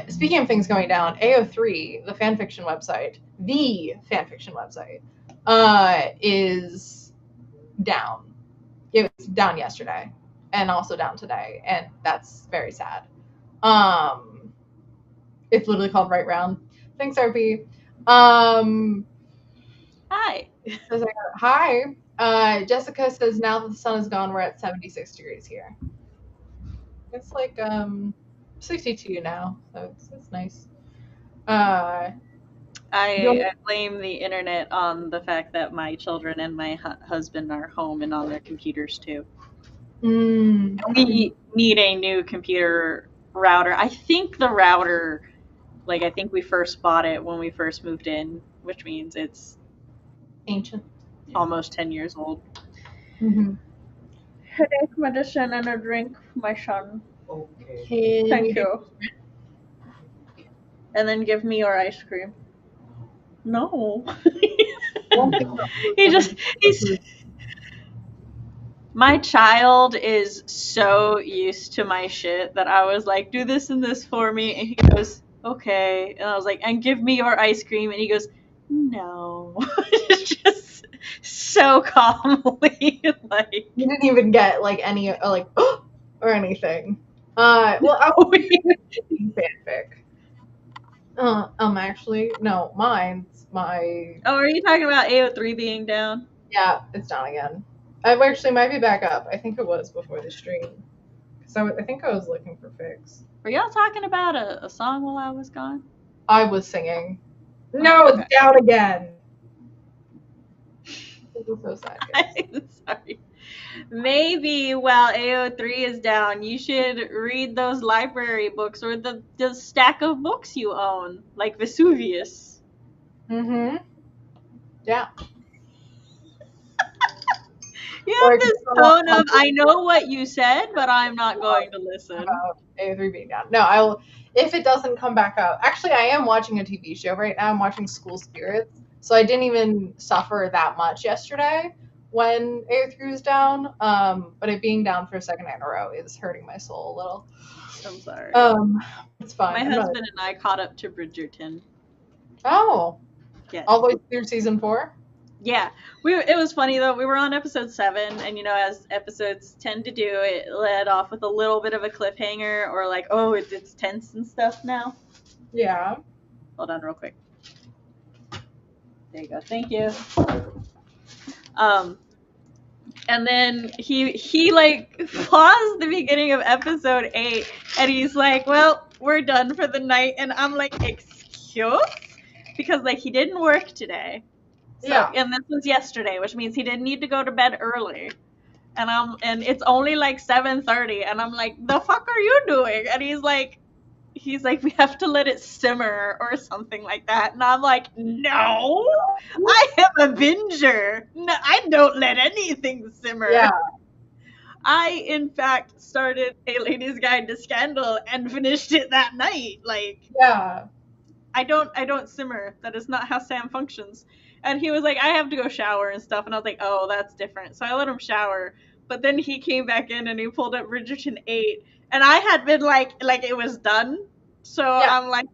Speaking of things going down, AO3, the fanfiction website, is down. It was down yesterday and also down today, and that's very sad. It's literally called Right Round. Thanks, RP. Hi. Hi. Jessica says now that the sun is gone, we're at 76 degrees here. It's like 62 now, so it's nice. I blame the internet on the fact that my children and my husband are home and on their computers too. We need a new computer router. I think the router, I think we first bought it when we first moved in, which means it's ancient, almost 10 years old. Mm-hmm. Headache medicine and a drink, my son. Okay. Thank you. And then give me your ice cream. No. My child is so used to my shit that I was like, do this and this for me. And he goes, okay. And I was like, and give me your ice cream. And he goes, no. Just so calmly. You didn't even get any or anything. Well, I was fanfic. Actually, no, mine's my. Oh, are you talking about AO3 being down? Yeah, it's down again. I actually might be back up. I think it was before the stream. Because I think I was looking for fics. Were y'all talking about a song while I was gone? I was singing. No, okay. It's down again. This is so sad. I'm sorry. Maybe while AO3 is down, you should read those library books or the stack of books you own, like Vesuvius. Mm-hmm. Yeah. You have this tone of, I know what you said, but I'm not going to listen. About AO3 being down. No, I will. If it doesn't come back up. Actually, I am watching a TV show right now. I'm watching School Spirits. So I didn't even suffer that much yesterday when AO3 was down. But it being down for a second night in a row is hurting my soul a little. I'm sorry. It's fine. My husband and I caught up to Bridgerton. Oh. Yes. All the way through season 4? Yeah, it was funny though. We were on episode 7, and as episodes tend to do, it led off with a little bit of a cliffhanger, or like, oh, it's tense and stuff now. Yeah. Hold on, real quick. There you go. Thank you. And then he like paused the beginning of episode 8, and he's like, "Well, we're done for the night," and I'm like, "Excuse?" Because like he didn't work today. So, Yeah. and this was yesterday, which means he didn't need to go to bed early. And it's only like 7:30, and I'm like, "The fuck are you doing?" And he's like, "We have to let it simmer," or something like that. And I'm like, "No, I am a binger. No, I don't let anything simmer." Yeah. I, in fact, started A Lady's Guide to Scandal and finished it that night. Like, Yeah. I don't simmer. That is not how Sam functions. And he was like, "I have to go shower and stuff." And I was like, "Oh, that's different." So I let him shower. But then he came back in and he pulled up Bridgerton 8. And I had been like it was done. So Yeah. I'm like,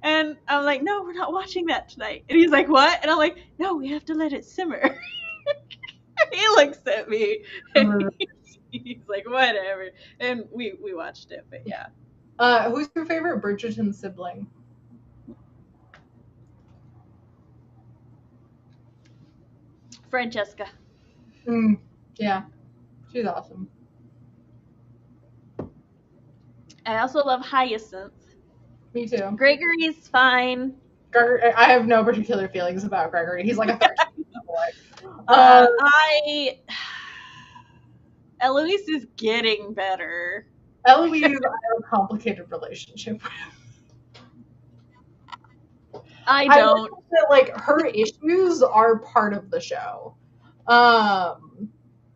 and I'm like, "No, we're not watching that tonight." And he's like, "What?" And I'm like, "No, we have to let it simmer." He looks at me. He's like, "Whatever." And we watched it, but yeah. Who's your favorite Bridgerton sibling? Francesca. Yeah. She's awesome. I also love Hyacinth. Me too. Gregory's fine. I have no particular feelings about Gregory. He's like a 13 boy. Eloise is getting better. Eloise, I have a complicated relationship with. I don't. That, like, her issues are part of the show.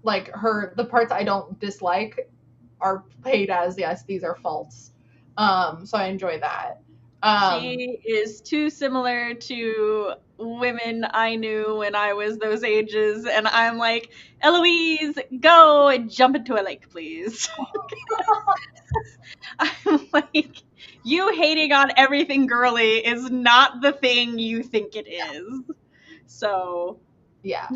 Like the parts I don't dislike are played as, yes, these are faults. So I enjoy that. She is too similar to women I knew when I was those ages, and I'm like, "Eloise, go and jump into a lake, please." I'm like, you hating on everything girly is not the thing you think it is. So yeah.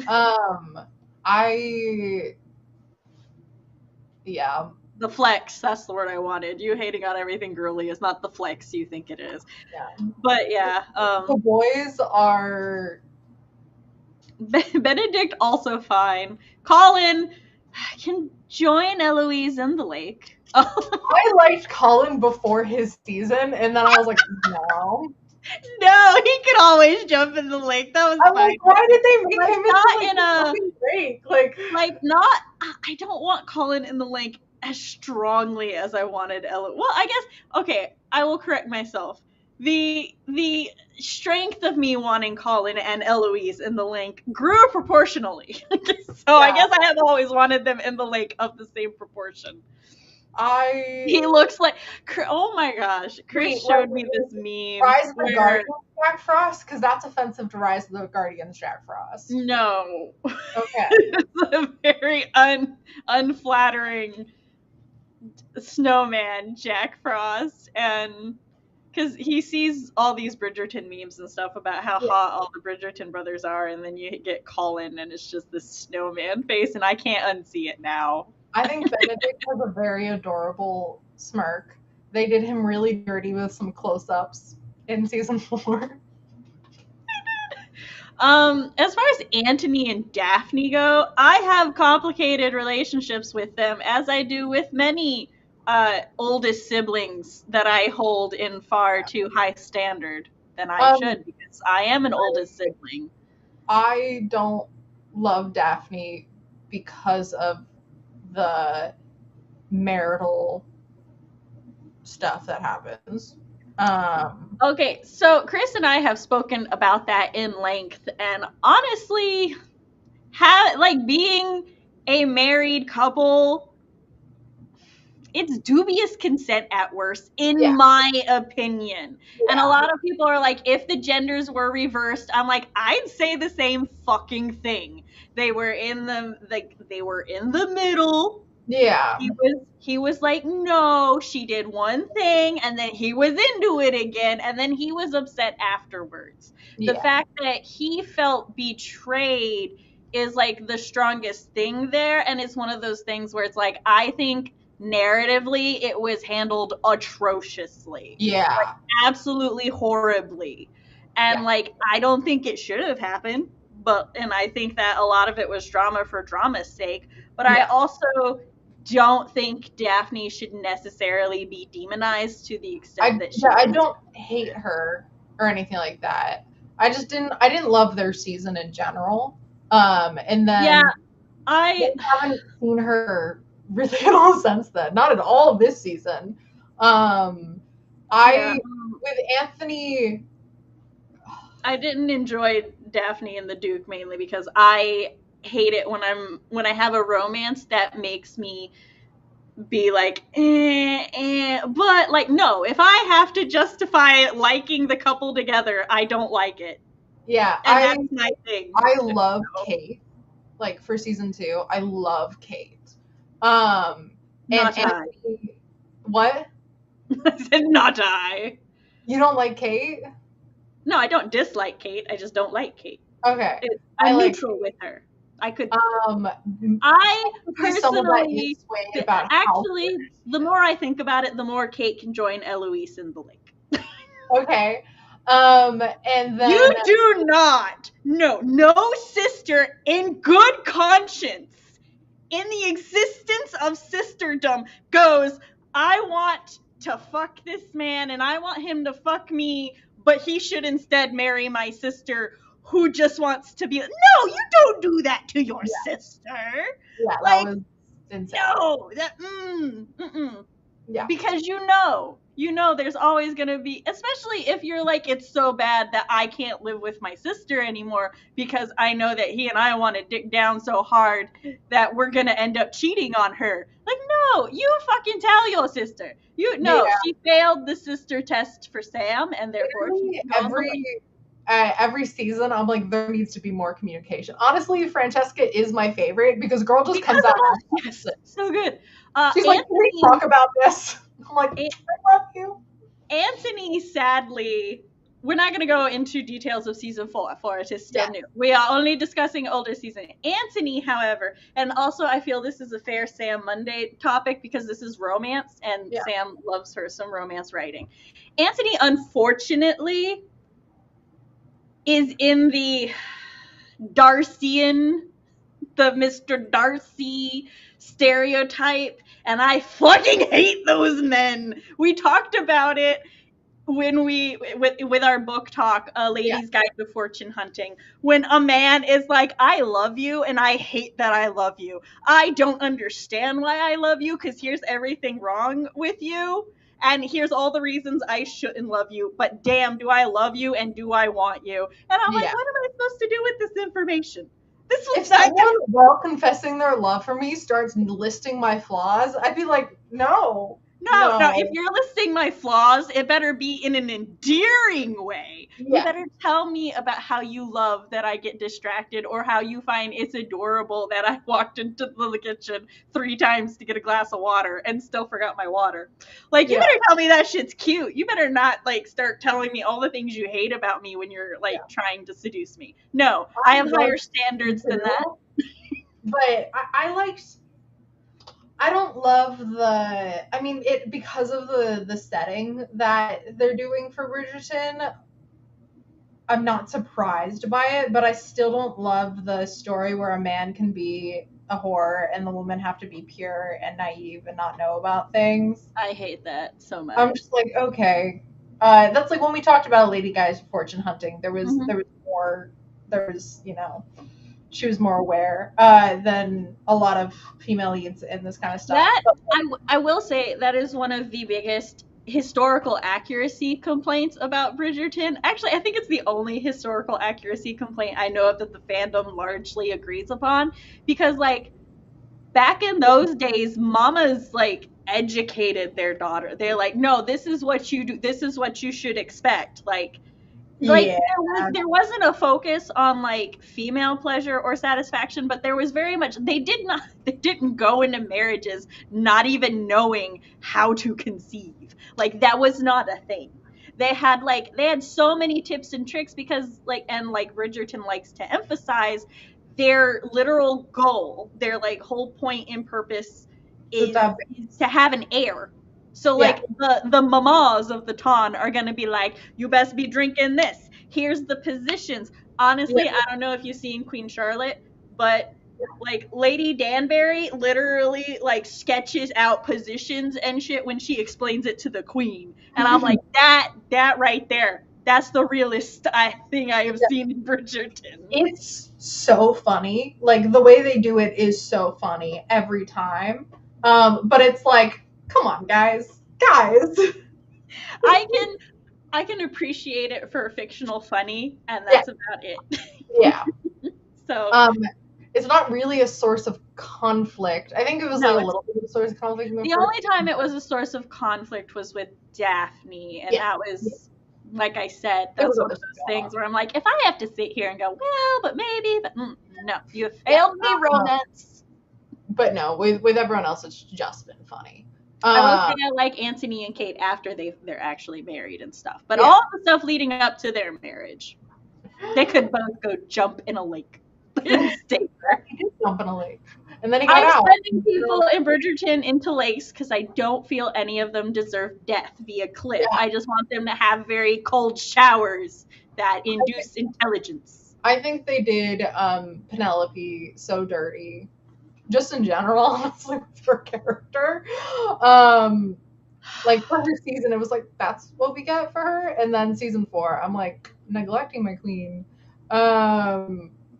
Yeah. The flex, that's the word I wanted. You hating on everything girly is not the flex you think it is. Yeah. But yeah. The boys are... Benedict also fine. Colin can join Eloise in the lake. I liked Colin before his season, and then I was like, no. No, he could always jump in the lake. That was fine. Like, why did they make him not in a lake? Like not. I don't want Colin in the lake as strongly as I wanted Eloise. Well, I guess okay. I will correct myself. The strength of me wanting Colin and Eloise in the lake grew proportionally. So yeah. I guess I have always wanted them in the lake of the same proportion. He looks like, oh my gosh, Chris showed me this meme. Rise of the Guardians Jack Frost? Because that's offensive to Rise of the Guardians Jack Frost. No. Okay. It's a very unflattering snowman, Jack Frost, and because he sees all these Bridgerton memes and stuff about how hot all the Bridgerton brothers are, and then you get Colin and it's just this snowman face, and I can't unsee it now. I think Benedict has a very adorable smirk. They did him really dirty with some close-ups in season 4. As far as Anthony and Daphne go, I have complicated relationships with them, as I do with many oldest siblings that I hold in far too high standard than I should, because I am an oldest sibling. I don't love Daphne because of the marital stuff that happens. Okay, so Chris and I have spoken about that in length, and honestly, being a married couple, it's dubious consent at worst, in my opinion. Yeah. And a lot of people are like, if the genders were reversed, I'm like, I'd say the same fucking thing. They were in the middle. Yeah. He was like, no, she did one thing, and then he was into it again, and then he was upset afterwards. The Yeah. fact that he felt betrayed is like the strongest thing there, and it's one of those things where it's like, I think narratively it was handled atrociously. Like, Yeah. absolutely horribly. And Yeah. like, I don't think it should have happened, and I think that a lot of it was drama for drama's sake. But I Yes. also don't think Daphne should necessarily be demonized to the extent that she I is. don't hate her or anything like that. I didn't love their season in general. And Yeah, then I we haven't seen her really at all since then. Not at all this season. yeah, I with Anthony. I didn't enjoy Daphne and the Duke mainly because I hate it when I have a romance that makes me be like, but like, no, if I have to justify liking the couple together, I don't like it, Yeah, and that's my thing. I love Kate. Like for season 2, I love Kate. And Not I. Anthony, what? I said not I. You don't like Kate? No, I don't dislike Kate. I just don't like Kate. Okay, I I'm like. neutral with her. I could. Um, I someone that personally, is swayed about how. actually, the more I think about it, the more Kate can join Eloise in the lake. Okay, and then You do not. No sister in good conscience, in the existence of sisterdom, goes, I want to fuck this man and I want him to fuck me, but he should instead marry my sister who just wants to be. No, you don't do that to your sister. yeah, that Like, was insane. no, Yeah, because you know there's always going to be, especially if you're like, it's so bad that I can't live with my sister anymore because I know that he and I want to dick down so hard that we're going to end up cheating on her. Like, no, you fucking tell your sister. You know, yeah. she failed the sister test for Sam, and therefore she can go on the lake. Every season, I'm like, there needs to be more communication. Honestly, Francesca is my favorite because girl just Because comes out. of all, yes, so good. She's like, can we talk about this? I'm like, I love you. Anthony, sadly, we're not going to go into details of season 4 for it is still Yeah. new. We are only discussing older season. Anthony, however, and also I feel this is a fair Sam Monday topic because this is romance and Sam loves her some romance writing. Anthony, unfortunately, is in the Darcyan, the Mr. Darcy stereotype, and I fucking hate those men. We talked about it when we with our book talk, A Lady's Guide to Fortune Hunting, when a man is like, I love you and I hate that I love you. I don't understand why I love you because here's everything wrong with you. And here's all the reasons I shouldn't love you, but damn, do I love you and do I want you? And I'm like, what am I supposed to do with this information? This was if someone, while confessing their love for me, starts listing my flaws, I'd be like, no. No, if you're listing my flaws, it better be in an endearing way. Yeah. You better tell me about how you love that I get distracted or how you find it's adorable that I walked into the kitchen 3 times to get a glass of water and still forgot my water. Like, you better tell me that shit's cute. You better not, like, start telling me all the things you hate about me when you're, like, trying to seduce me. No, I have higher standards than that. But I don't love I mean, it because of the setting that they're doing for Bridgerton. I'm not surprised by it, but I still don't love the story where a man can be a whore and the woman have to be pure and naive and not know about things. I hate that so much. I'm just like, okay. That's like when we talked about Lady Guy's fortune hunting. There was more. There was, she was more aware than a lot of female leads in this kind of stuff. I will say that is one of the biggest historical accuracy complaints about Bridgerton. Actually, I think it's the only historical accuracy complaint I know of that the fandom largely agrees upon. Because, like, back in those days, mamas, like, educated their daughter. They're like, no, this is what you do. This is what you should expect. Like, Like Yeah. there wasn't a focus on like female pleasure or satisfaction, but there was very much they didn't go into marriages not even knowing how to conceive. Like that was not a thing. They had so many tips and tricks because like Bridgerton likes to emphasize, their literal goal, their like whole point and purpose is, That, is to have an heir. So yeah. like the mamas of the ton are gonna be like, you best be drinking this. Here's the positions. Honestly, Yeah. I don't know if you've seen Queen Charlotte, but like Lady Danbury literally like sketches out positions and shit when she explains it to the queen. And I'm like, that right there, that's the realest thing I have seen in Bridgerton. It's so funny. Like the way they do it is so funny every time. But it's like, come on, guys. Guys. I can appreciate it for fictional funny, and Yeah. that's about it. Yeah. So It's not really a source of conflict. I think it was no, like a little bit of a source of conflict in the the first only time it was a source of conflict was with Daphne, and Yeah. that was, like I said, It that's was one of those things where I'm like, if I have to sit here and go, well, but maybe, but no, you have failed me, romance. But no, with everyone else, it's just been funny. I will say I like Anthony and Kate after they're actually married and stuff, but Yeah. all the stuff leading up to their marriage, they could both go jump in a lake and stay there. He did jump in a lake, and then he got I'm out. sending people in Bridgerton into lakes because I don't feel any of them deserve death via cliff. Yeah. I just want them to have very cold showers that induce intelligence. I think they did Penelope so dirty, just in general, honestly, with her character. Like for her season, it was like that's what we get for her, and then season 4, I'm like neglecting my queen.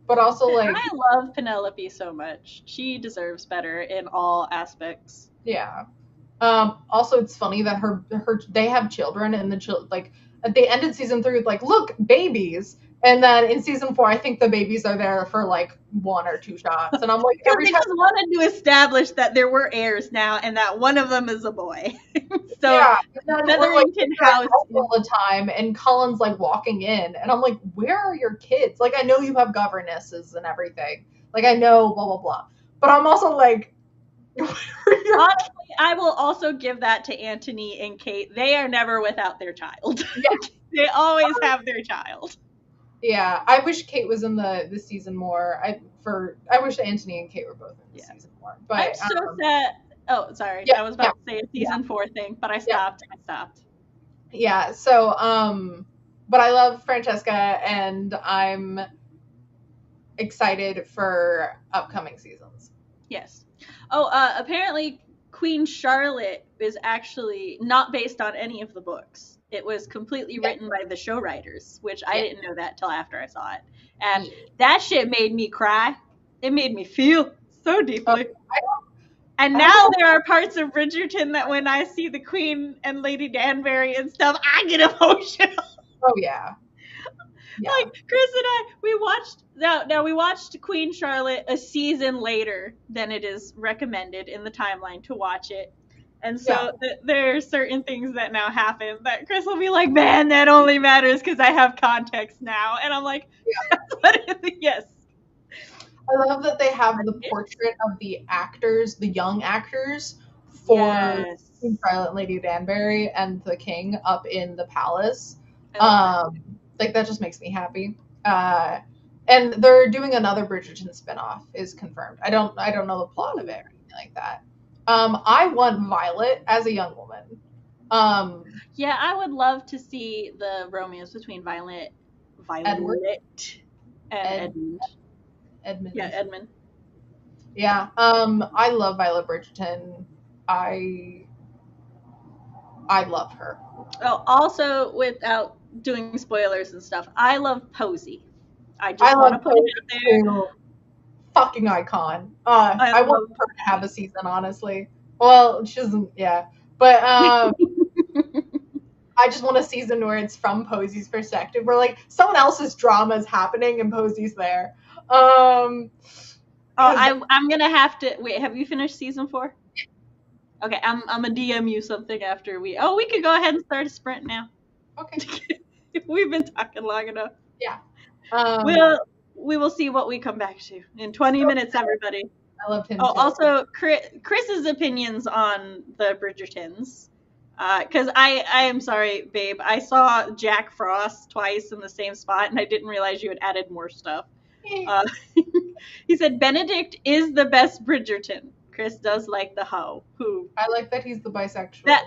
But also like I love Penelope so much. She deserves better in all aspects. yeah. Also, it's funny that her they have children, and like they ended season 3 with like, look, babies, and then in season 4, I think the babies are there for like 1 or 2 shots, and I'm like, every they time. just wanted to establish that there were heirs now, and that one of them is a boy. So Yeah, and then we're, like, Featherington House all the time, and Colin's like walking in, and I'm like, where are your kids? Like, I know you have governesses and everything. Like, I know, blah blah blah, but I'm also like. Honestly, I will also give that to Anthony and Kate. They are never without their child. Yeah. They always have their child. Yeah, I wish Kate was in the season more. I wish Anthony and Kate were both in the season more. But I'm so sad. Oh, sorry. I was about to say a season 4 thing, but I stopped. Yeah. So, but I love Francesca, and I'm excited for upcoming seasons. Yes. Oh, apparently Queen Charlotte is actually not based on any of the books. It was completely written by the show writers, which I didn't know that till after I saw it. And that shit made me cry. It made me feel so deeply. And now there are parts of Bridgerton that when I see the Queen and Lady Danbury and stuff, I get emotional. Oh yeah. Like Chris and I, we watched Queen Charlotte a season later than it is recommended in the timeline to watch it. And so there are certain things that now happen that Chris will be like, man, that only matters because I have context now. And I'm like, that's what it is. Yes. I love that they have the portrait of the actors, the young actors, for Queen Charlotte and Lady Danbury and the king up in the palace. Like that just makes me happy. And they're doing another Bridgerton spinoff, is confirmed. I don't know the plot of it or anything like that. I want Violet as a young woman. Yeah, I would love to see the romance between Violet Edward and Edmund. Yeah, Edmund. Yeah. I love Violet Bridgerton. I love her. Oh, also without doing spoilers and stuff, I love Posey. I just want to put it out there. Fucking icon. I want her to have a season, honestly. Well, she doesn't, but I just want a season where it's from Posey's perspective, where like someone else's drama is happening and Posey's there. I'm gonna have to wait. Have you finished season 4? Okay, I'm gonna DM you something after we could go ahead and start a sprint now. Okay. We've been talking long enough. Yeah. We will see what we come back to in 20 minutes, everybody. I loved him Oh, too. also Chris's opinions on the Bridgertons. Because I am sorry, babe. I saw Jack Frost twice in the same spot, and I didn't realize you had added more stuff. Uh, he said Benedict is the best Bridgerton. Chris does like the hoe. Who? I like that he's the bisexual. That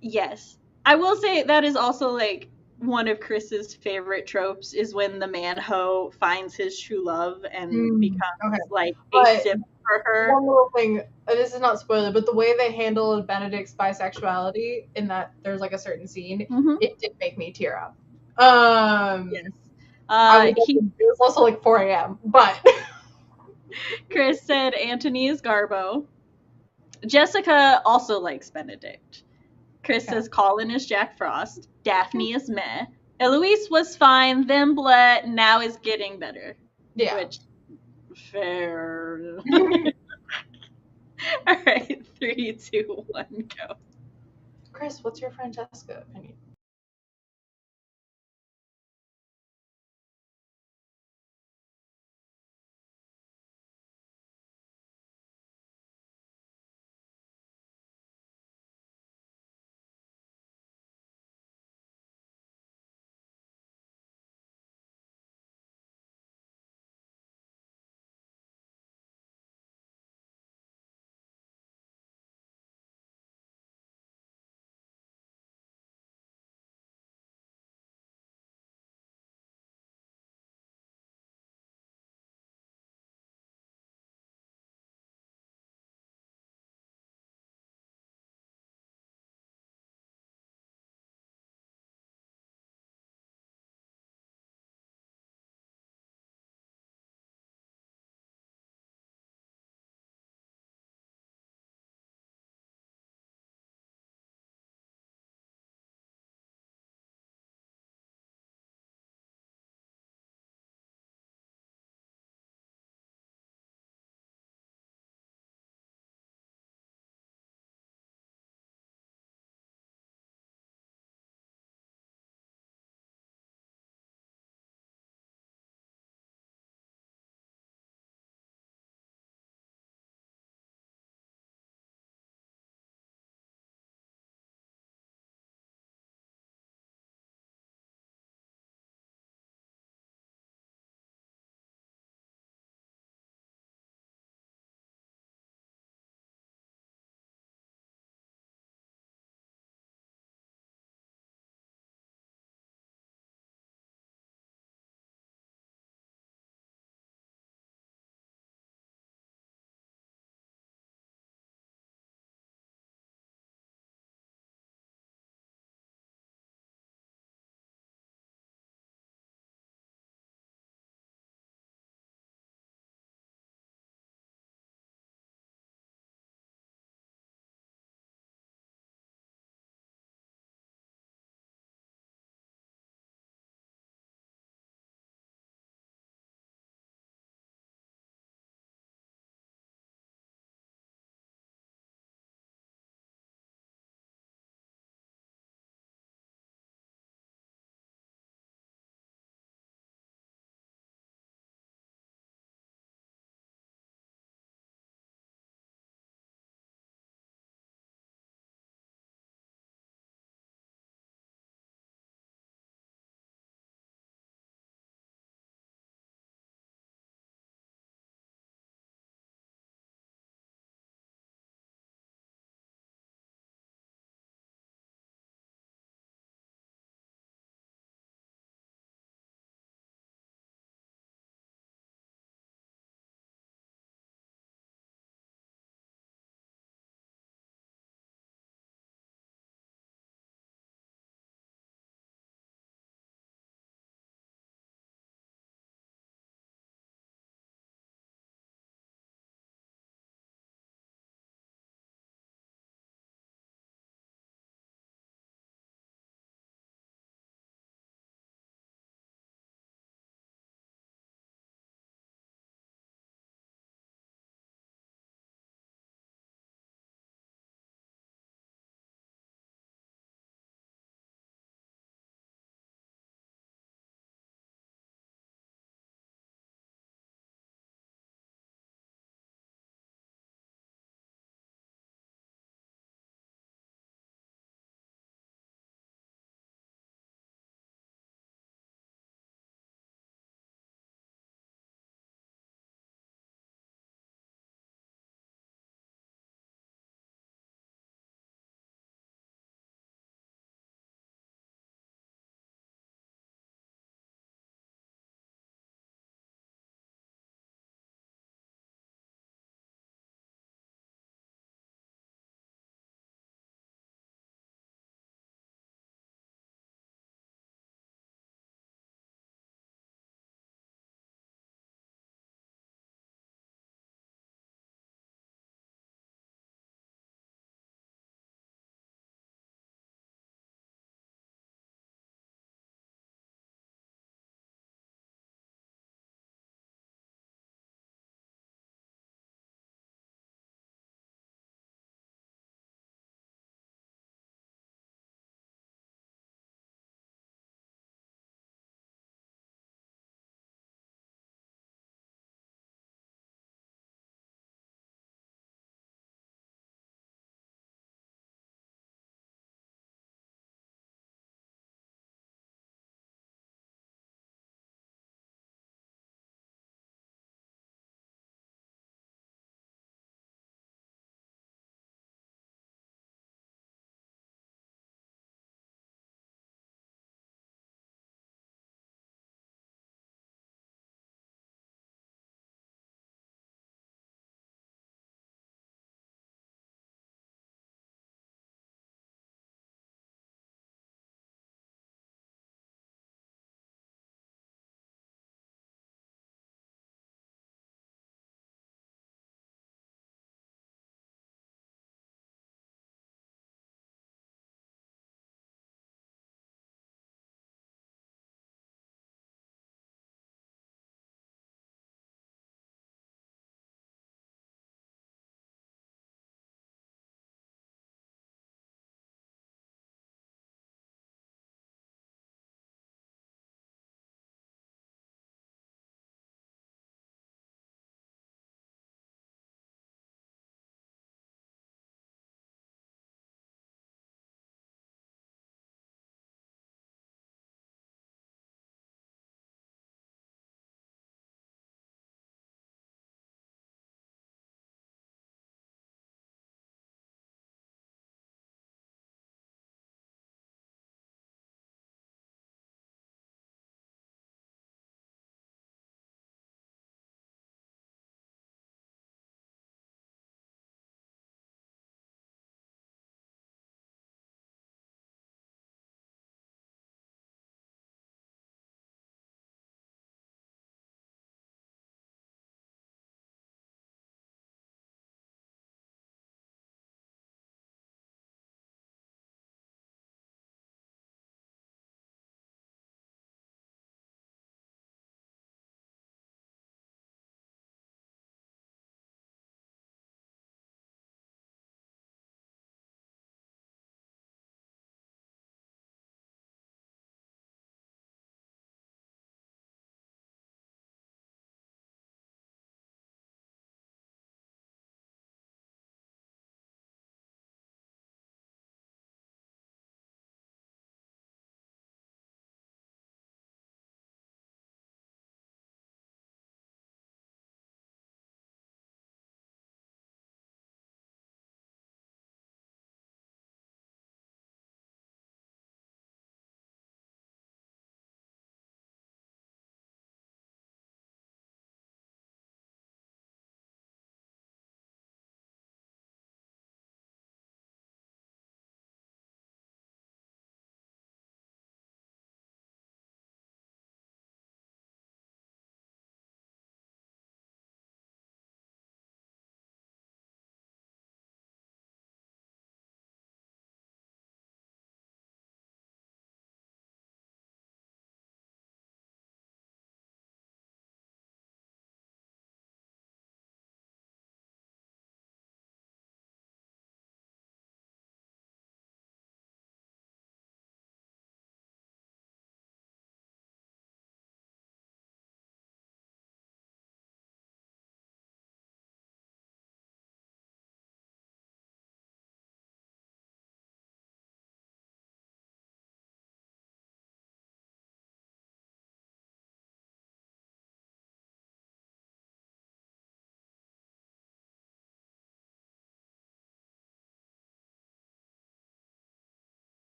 yes, I will say that is also like one of Chris's favorite tropes is when the man hoe finds his true love and becomes okay. like a But simp for her. one little thing, this is not spoiler, but the way they handled Benedict's bisexuality in that there's like a certain scene, it did make me tear up. Yes. It was also like 4 a.m. But Chris said Antony is Garbo. Jessica also likes Benedict. Chris says Colin is Jack Frost. Daphne is meh. Eloise was fine, then bleh, now is getting better. Yeah. Which, fair. All right, 3, 2, 1, go. Chris, what's your Francesca opinion?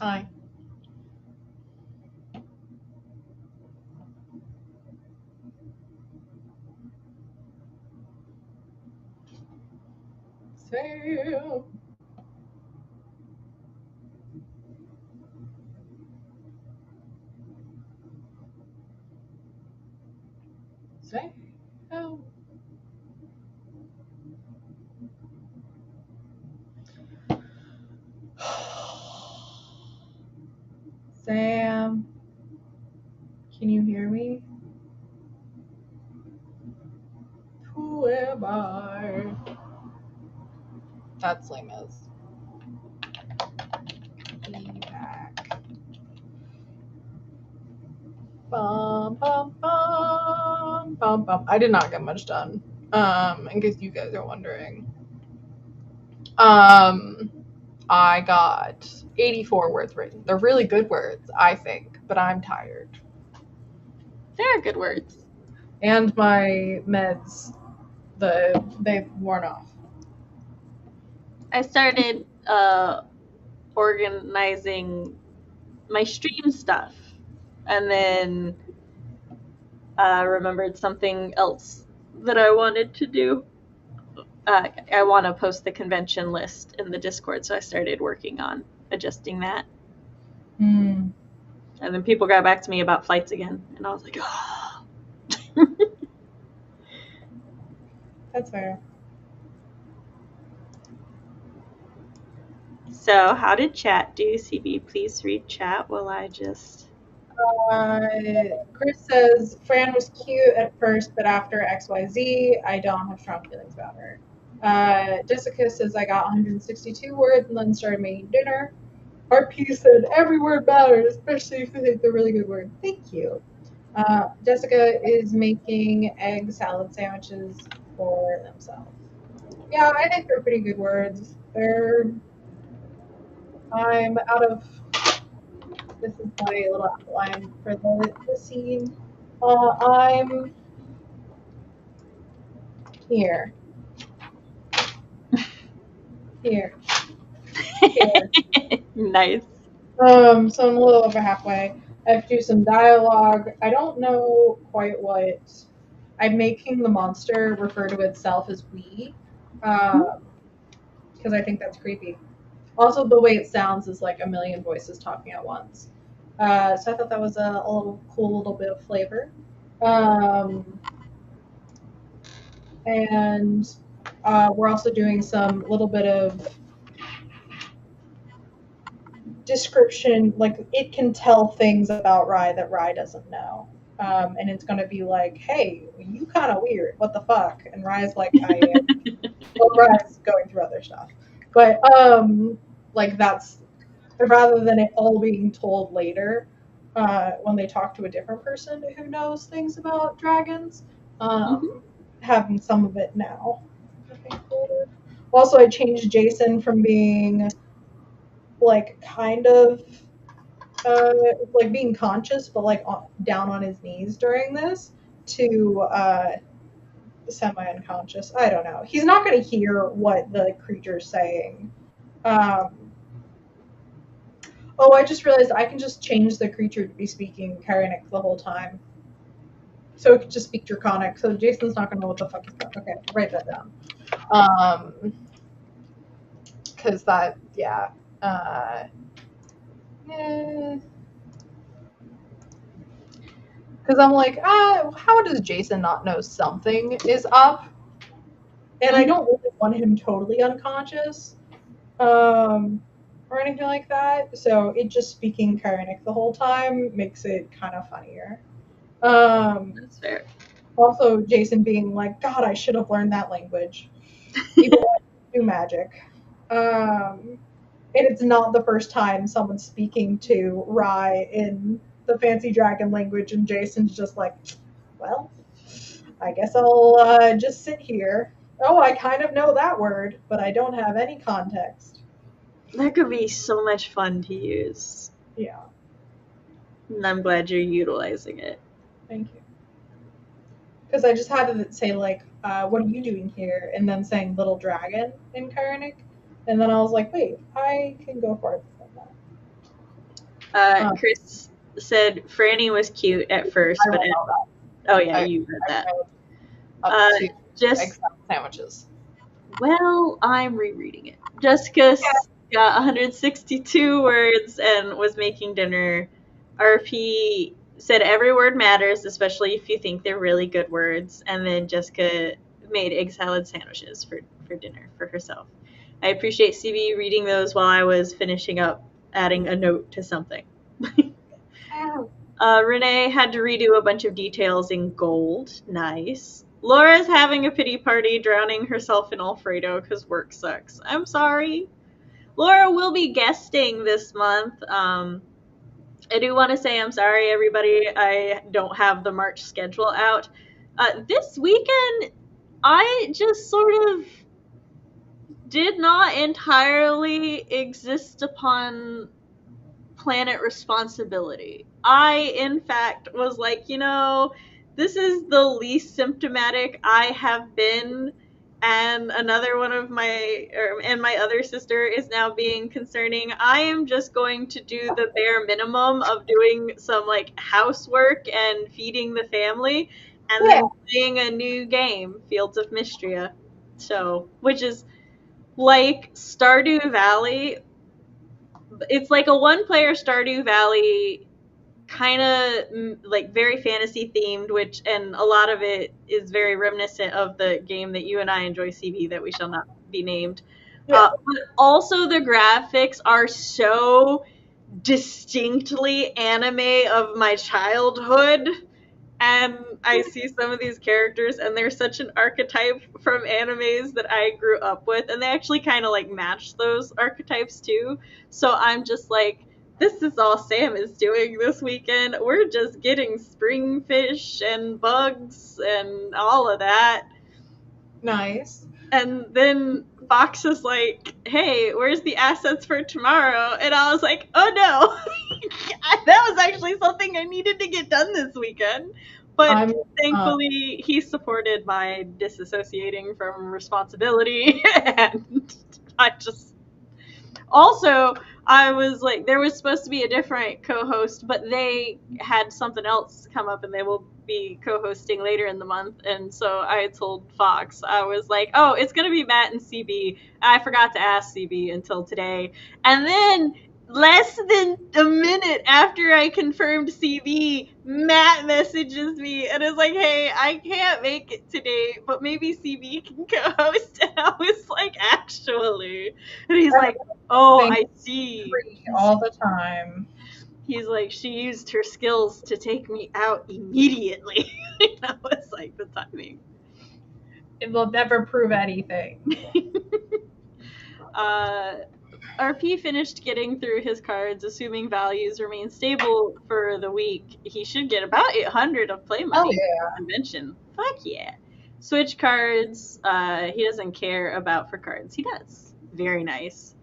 Hi. Sam. Sam. Sam, can you hear me? Who am I? That's lame as. Be back. Bum, bum, bum, bum, bum. I did not get much done. In case you guys are wondering. I got 84 words written. They're really good words, I think, but I'm tired. They're good words. And my meds, they've worn off. I started organizing my stream stuff, and then remembered something else that I wanted to do. I want to post the convention list in the Discord, so I started working on adjusting that. Hmm. And then people got back to me about flights again, and I was like, oh. That's fair. So, how did chat do? CB, please read chat while I just. Chris says Fran was cute at first, but after XYZ, I don't have strong feelings about her. Jessica says I got 162 words and then started making dinner. RP said every word matters, especially if you think they're really good words. Thank you. Jessica is making egg salad sandwiches for themselves. Yeah, I think they're pretty good words. I'm out of. This is my little outline for the scene. I'm here. Here. Here. Nice. So I'm a little over halfway. I have to do some dialogue. I don't know quite what. I'm making the monster refer to itself as we, because I think that's creepy. Also, the way it sounds is like a million voices talking at once. So I thought that was a little cool little bit of flavor. And we're also doing some little bit of description, like it can tell things about Rye that Rye doesn't know. And it's going to be like, hey, you kind of weird. What the fuck? And Rye's like, I am. Well, Rye's going through other stuff. But like that's rather than it all being told later when they talk to a different person who knows things about dragons, having some of it now. Also, I changed Jason from being like kind of like being conscious, but like down on his knees during this to semi-unconscious. I don't know. He's not going to hear what the creature's saying. Oh, I just realized I can just change the creature to be speaking Kyrenic the whole time. So it could just speak Draconic. So Jason's not going to know what the fuck is going on. Okay, write that down. Because that, yeah. Because I'm like, how does Jason not know something is up? And I don't really want him totally unconscious or anything like that. So it just speaking Kyrenic the whole time makes it kind of funnier. That's fair. Also, Jason being like, God, I should have learned that language. Even though I do magic. And it's not the first time someone's speaking to Rye in the fancy dragon language, and Jason's just like, well, I guess I'll just sit here. Oh, I kind of know that word, but I don't have any context. That could be so much fun to use. Yeah. And I'm glad you're utilizing it. Thank you. Because I just had to say, like, what are you doing here? And then saying little dragon in Kyrenic. And then I was like, wait, I can go farther than that. Um, Chris said Franny was cute at first, I but read all that. oh yeah, I, you read I that. read up Uh, to egg just salad sandwiches. well, I'm rereading it. Jessica's got 162 words and was making dinner. RP said every word matters, especially if you think they're really good words. And then Jessica made egg salad sandwiches for dinner for herself. I appreciate CB reading those while I was finishing up adding a note to something. Renee had to redo a bunch of details in gold. Nice. Laura's having a pity party, drowning herself in Alfredo because work sucks. I'm sorry. Laura will be guesting this month. I do want to say I'm sorry, everybody. I don't have the March schedule out. This weekend, I just sort of did not entirely exist upon planet responsibility. I, in fact, was like, this is the least symptomatic I have been. And another one of and my other sister is now being concerning. I am just going to do the bare minimum of doing some like housework and feeding the family and Yeah. then playing a new game, Fields of Mystria. So, which is like Stardew Valley. It's like a one-player Stardew Valley, kind of like very fantasy themed, which and a lot of it is very reminiscent of the game that you and I enjoy, CB, that we shall not be named. Yeah. But also the graphics are so distinctly anime of my childhood, and I see some of these characters and they're such an archetype from animes that I grew up with, and they actually kind of like match those archetypes too. So I'm just like, this is all Sam is doing this weekend. We're just getting spring fish and bugs and all of that. Nice. And then Fox is like, hey, where's the assets for tomorrow? And I was like, oh no. That was actually something I needed to get done this weekend. But I'm thankfully, he supported my disassociating from responsibility. And I just. Also, I was like, there was supposed to be a different co host, but they had something else come up and they will be co hosting later in the month. And so I told Fox, I was like, oh, it's going to be Matt and CB. I forgot to ask CB until today. And then less than a minute after I confirmed CB, Matt messages me and is like, hey, I can't make it today, but maybe CB can co host. And I was like, actually. And he's like, oh, I see. all the time. He's like, she used her skills to take me out immediately. I was like, the timing. It will never prove anything. RP finished getting through his cards, assuming values remain stable for the week. He should get about 800 of play money. Oh, yeah. Convention. Fuck yeah. Switch cards. He doesn't care about for cards. He does. Very nice.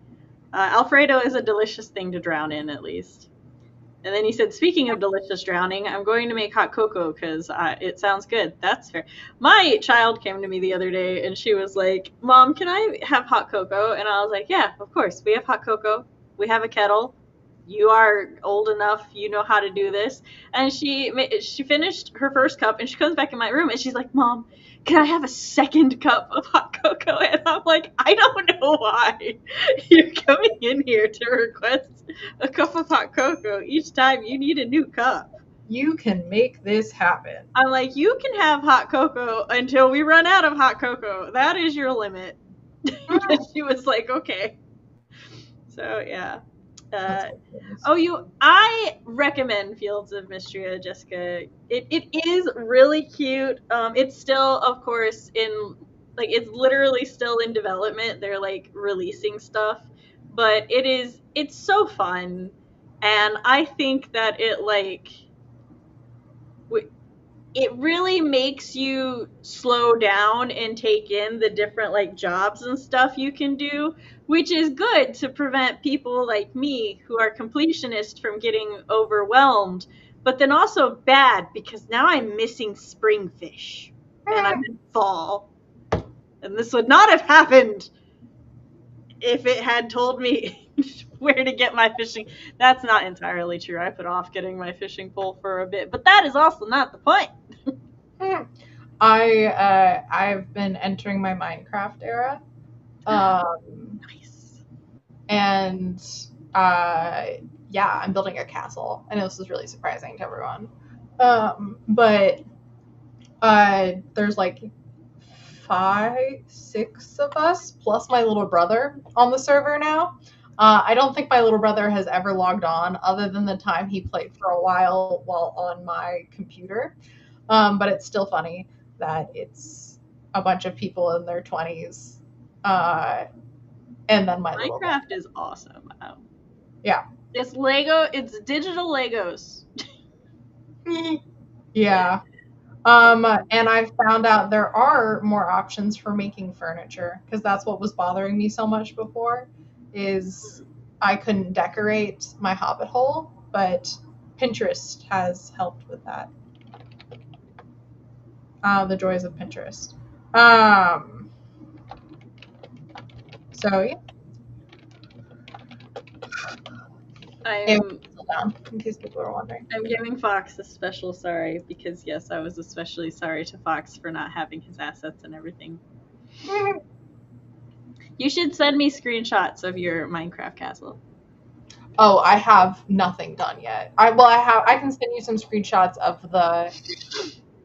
Alfredo is a delicious thing to drown in, at least. And then he said, speaking of delicious drowning, I'm going to make hot cocoa because it sounds good. That's fair. My child came to me the other day and she was like, Mom, can I have hot cocoa? And I was like, yeah, of course. We have hot cocoa. We have a kettle. You are old enough. You know how to do this. And she finished her first cup and she comes back in my room and she's like, Mom, can I have a second cup of hot cocoa? And I'm like, I don't know why you're coming in here to request a cup of hot cocoa each time you need a new cup. You can make this happen. I'm like, you can have hot cocoa until we run out of hot cocoa. That is your limit. And she was like, okay. So yeah. I recommend Fields of Mystria, Jessica. It is really cute. It's still, of course, it's literally still in development. They're like releasing stuff, but it's so fun, and I think that it really makes you slow down and take in the different like jobs and stuff you can do, which is good to prevent people like me who are completionists from getting overwhelmed, but then also bad because now I'm missing spring fish and I'm in fall, and this would not have happened if it had told me where to get my fishing. That's not entirely true. I put off getting my fishing pole for a bit, but that is also not the point. I've been entering my Minecraft era. Nice. And yeah, I'm building a castle. I know this is really surprising to everyone. But there's like 5, 6 of us plus my little brother on the server now. I don't think my little brother has ever logged on other than the time he played for a while on my computer. But it's still funny that it's a bunch of people in their 20s. And then my little brother. Minecraft is awesome. Yeah. It's Lego. It's digital Legos. Yeah. And I found out there are more options for making furniture because that's what was bothering me so much before is I couldn't decorate my hobbit hole, but Pinterest has helped with that. The joys of Pinterest. So yeah. I'm down, in case people are wondering. I'm giving Fox a special sorry because yes, I was especially sorry to Fox for not having his assets and everything. You should send me screenshots of your Minecraft castle. Oh, I have nothing done yet. I can send you some screenshots of the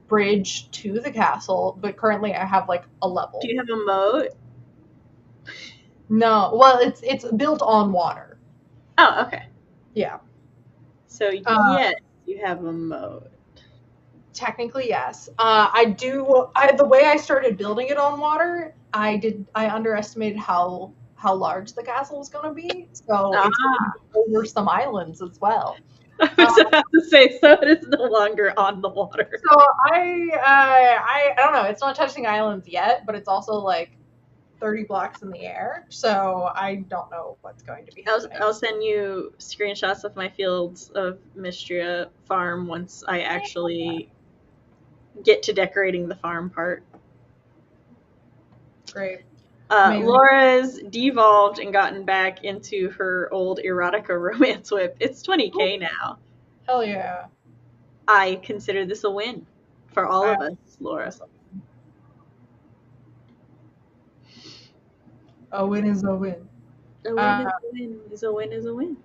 bridge to the castle, but currently I have like a level. Do you have a moat? No. Well, it's built on water. Oh, okay. Yeah. So yes, you have a moat. Technically, yes. The way I started building it on water, I underestimated how large the castle was going to be. So it's over some islands as well. I was about to say, so it is no longer on the water. So I don't know. It's not touching islands yet, but it's also like 30 blocks in the air. So I don't know what's going to be happening. I'll send you screenshots of my fields of Mystria farm once I actually get to decorating the farm part. Great. Laura's devolved and gotten back into her old erotica romance whip. It's 20k now. Hell yeah. I consider this a win for all of us, Laura. A win is a win. A win is a win is a win.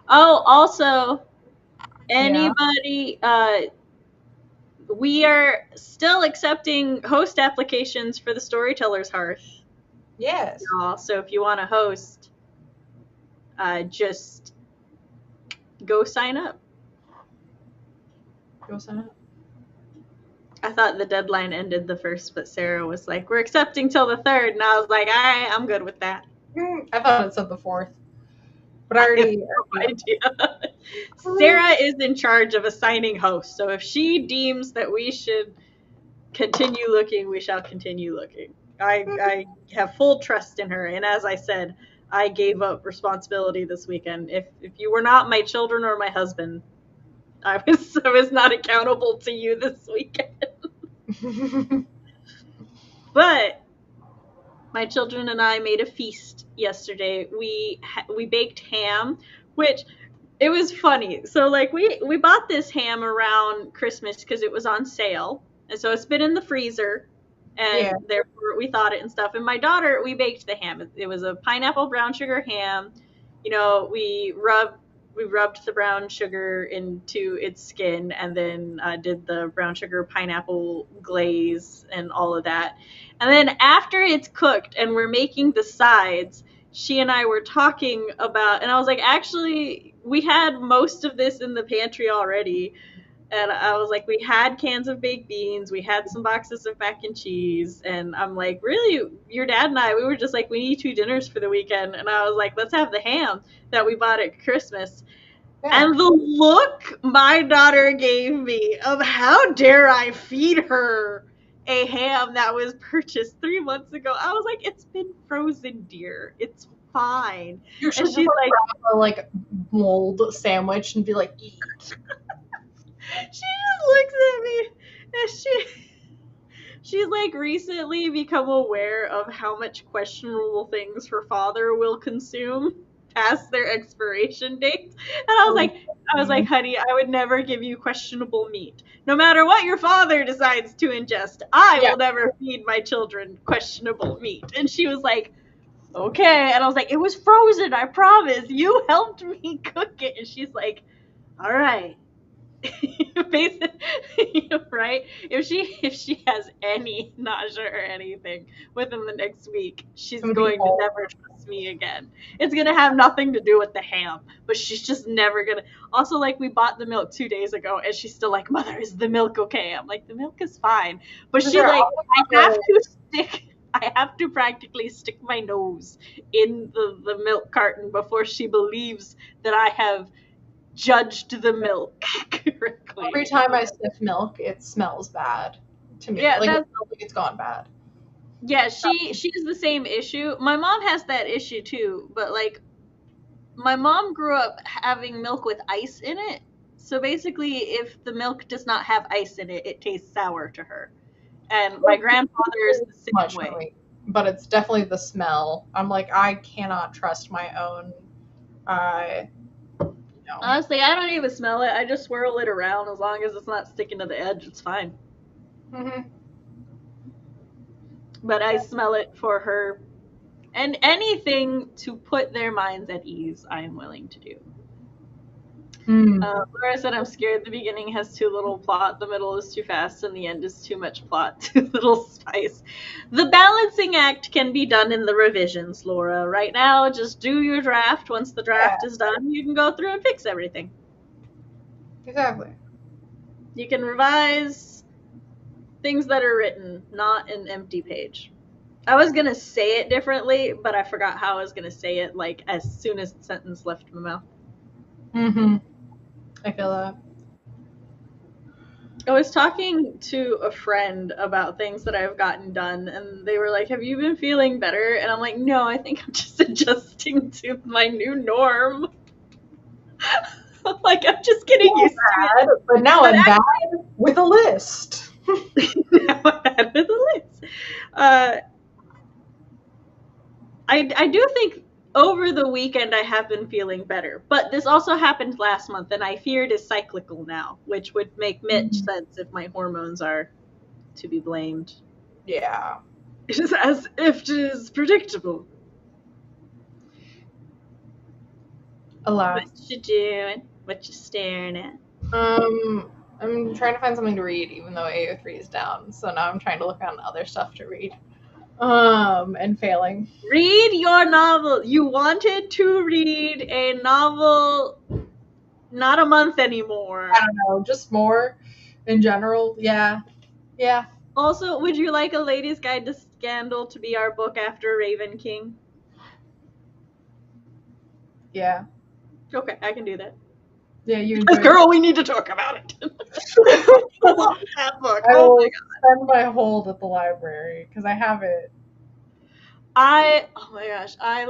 Oh, also, anybody, we are still accepting host applications for the Storytellers Hearth. Yes. So if you want to host, just go sign up. Go sign up. I thought the deadline ended the 1st, but Sarah was like, we're accepting till the 3rd. And I was like, all right, I'm good with that. I thought it said the 4th. But I already... no idea. Sarah is in charge of assigning hosts. So if she deems that we should continue looking, we shall continue looking. I have full trust in her. And as I said, I gave up responsibility this weekend. If you were not my children or my husband, I was not accountable to you this weekend. But my children and I made a feast yesterday. We baked ham, which it was funny. So like we bought this ham around Christmas because it was on sale, and so it's been in the freezer, and therefore we thawed it and stuff. And my daughter, we baked the ham. It was a pineapple brown sugar ham. You know, we rubbed the brown sugar into its skin and then did the brown sugar pineapple glaze and all of that. And then after it's cooked and we're making the sides, she and I were talking about, and I was like, actually, we had most of this in the pantry already. And I was like, we had cans of baked beans, we had some boxes of mac and cheese. And I'm like, really, your dad and I, we were just like, we need 2 dinners for the weekend. And I was like, let's have the ham that we bought at Christmas. Yeah. And the look my daughter gave me of how dare I feed her a ham that was purchased 3 months ago. I was like, it's been frozen, dear. It's fine. You should just like a mold sandwich and be like, eat. She just looks at me and she's like recently become aware of how much questionable things her father will consume past their expiration dates. And I was like, honey, I would never give you questionable meat. No matter what your father decides to ingest, I will never feed my children questionable meat. And she was like, okay. And I was like, it was frozen, I promise. You helped me cook it. And she's like, all right. Basically, right? If she has any nausea or anything within the next week, she's going to never trust me again. It's gonna have nothing to do with the ham, but she's just never gonna. Also, like, we bought the milk 2 days ago, and she's still like, "Mother, is the milk okay?" I'm like, "The milk is fine," but she like, I have to practically stick my nose in the milk carton before she believes that I have judged the milk correctly. Every time I sniff milk, it smells bad to me. Yeah, like it smells like it's gone bad. Yeah, she has the same issue. My mom has that issue too, but like my mom grew up having milk with ice in it. So basically, if the milk does not have ice in it, it tastes sour to her. And my grandfather is the same way. But it's definitely the smell. I'm like, I cannot trust my own. Honestly, I don't even smell it. I just swirl it around. As long as it's not sticking to the edge, it's fine. Mm-hmm. But I smell it for her. And anything to put their minds at ease, I am willing to do. Laura said, I'm scared the beginning has too little plot, the middle is too fast, and the end is too much plot, too little spice. The balancing act can be done in the revisions, Laura. Right now, just do your draft. Once the draft is done, you can go through and fix everything. Exactly. You can revise things that are written, not an empty page. I was going to say it differently, but I forgot how I was going to say it, like, as soon as the sentence left my mouth. Mm-hmm. I feel that. I was talking to a friend about things that I've gotten done, and they were like, have you been feeling better? And I'm like, no, I think I'm just adjusting to my new norm. Like, I'm just getting used to it. But now I'm bad with a list. Now I'm bad with a list. I do think over the weekend I have been feeling better, but this also happened last month, and I fear it is cyclical now, which would make sense if my hormones are to be blamed. Yeah. It is as if it is predictable. Alas. What you doing? What you staring at? I'm trying to find something to read, even though AO3 is down, so now I'm trying to look on other stuff to read. And failing. Read your novel. You wanted to read a novel, not a month anymore. I don't know, just more in general. Yeah. Yeah. Also, would you like A Lady's Guide to Scandal to be our book after Raven King? Yeah. Okay, I can do that. Yeah, you. Girl, we need to talk about it. I love that book. I will send my hold at the library because I have it. Oh my gosh, I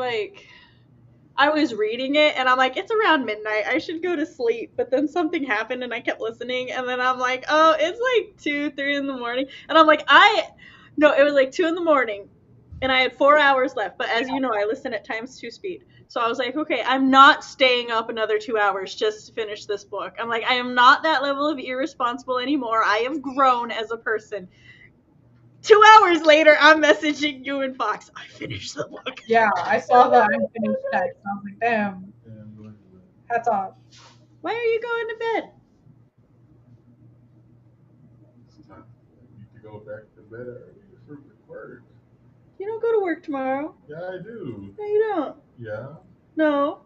was reading it and I'm like, it's around midnight. I should go to sleep. But then something happened and I kept listening. And then I'm like, oh, it's like 2, 3 in the morning. And I'm like, no, it was like 2 in the morning. And I had 4 hours left. But as you know, I listen at ×2 speed. So I was like, okay, I'm not staying up another 2 hours just to finish this book. I'm like, I am not that level of irresponsible anymore. I have grown as a person. 2 hours later, I'm messaging you and Fox. I finished the book. Yeah, I saw the unfinished text. I was like, damn. Hats off. Why are you going to bed? It's time. You need to go back to bed early for work. You don't go to work tomorrow. Yeah, I do. No, you don't. Yeah. No.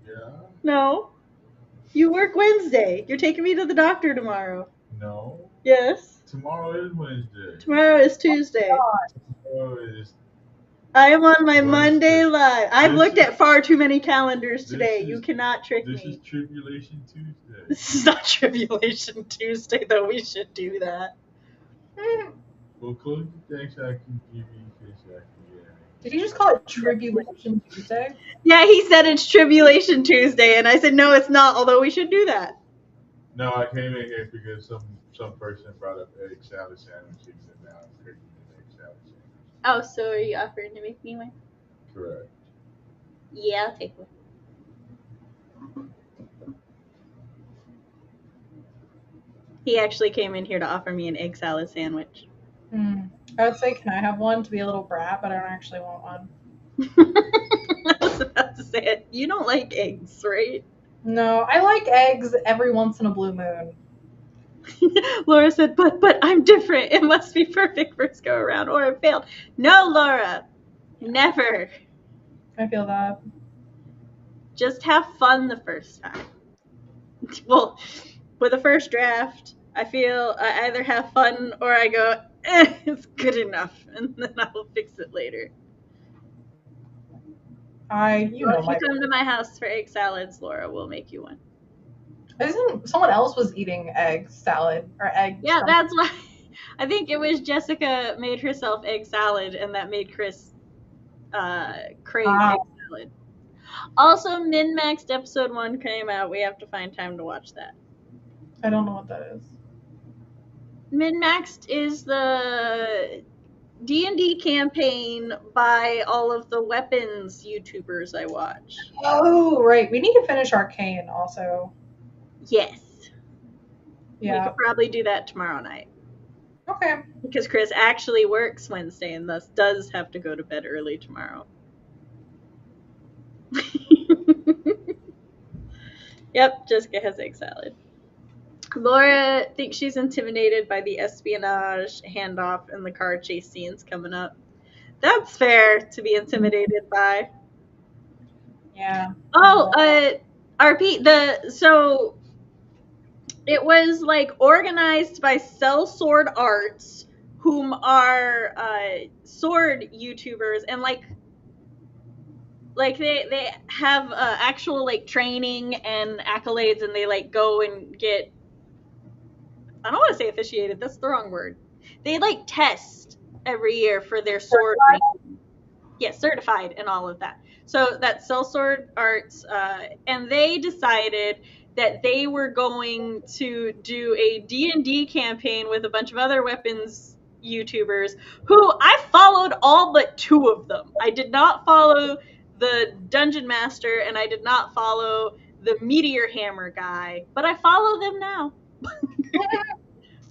Yeah. No. You work Wednesday. You're taking me to the doctor tomorrow. No. Yes. Tomorrow is Wednesday. Tomorrow is Tuesday. Tomorrow is. I am on my Monday live. I've looked at far too many calendars today. You cannot trick me. This is Tribulation Tuesday. This is not Tribulation Tuesday, though. We should do that. Well, close the things I can give you fish I can get. Did he just call it Tribulation Tuesday? Yeah, he said it's Tribulation Tuesday, and I said, no, it's not, although we should do that. No, I came in here because some some person brought up egg salad sandwiches, and now I'm cooking an egg salad sandwich. Oh, so are you offering to make me one? Correct. Yeah, I'll take one. He actually came in here to offer me an egg salad sandwich. I would say, can I have one to be a little brat, but I don't actually want one. I was about to say it. You don't like eggs, right? No, I like eggs every once in a blue moon. Laura said, but I'm different. It must be perfect first go around or it failed. No, Laura. Never. I feel that. Just have fun the first time. Well, with the first draft, I feel I either have fun or I go, it's good enough, and then I'll fix it later. If you come to my house for egg salads, Laura will make you one. Isn't someone else was eating egg salad or egg? Yeah, that's why. I think it was Jessica made herself egg salad, and that made Chris crave egg salad. Also, Min-Maxed episode 1 came out. We have to find time to watch that. I don't know what that is. Min-Maxed is the D&D campaign by all of the weapons YouTubers I watch. Oh, right. We need to finish Arcane also. Yes. Yeah. We could probably do that tomorrow night. Okay. Because Chris actually works Wednesday and thus does have to go to bed early tomorrow. Yep, Jessica has egg salad. Laura thinks she's intimidated by the espionage handoff and the car chase scenes coming up. That's fair to be intimidated by. Yeah. Oh, RP, so it was like organized by Sellsword Arts, whom are sword YouTubers, and like they have actual like training and accolades, and they like go and get, I don't want to say officiated, that's the wrong word. They like test every year for their sword training. Yeah, certified and all of that. So that's Sellsword Arts, and they decided that they were going to do a D&D campaign with a bunch of other weapons YouTubers who I followed all but 2 of them. I did not follow the Dungeon Master, and I did not follow the Meteor Hammer guy, but I follow them now.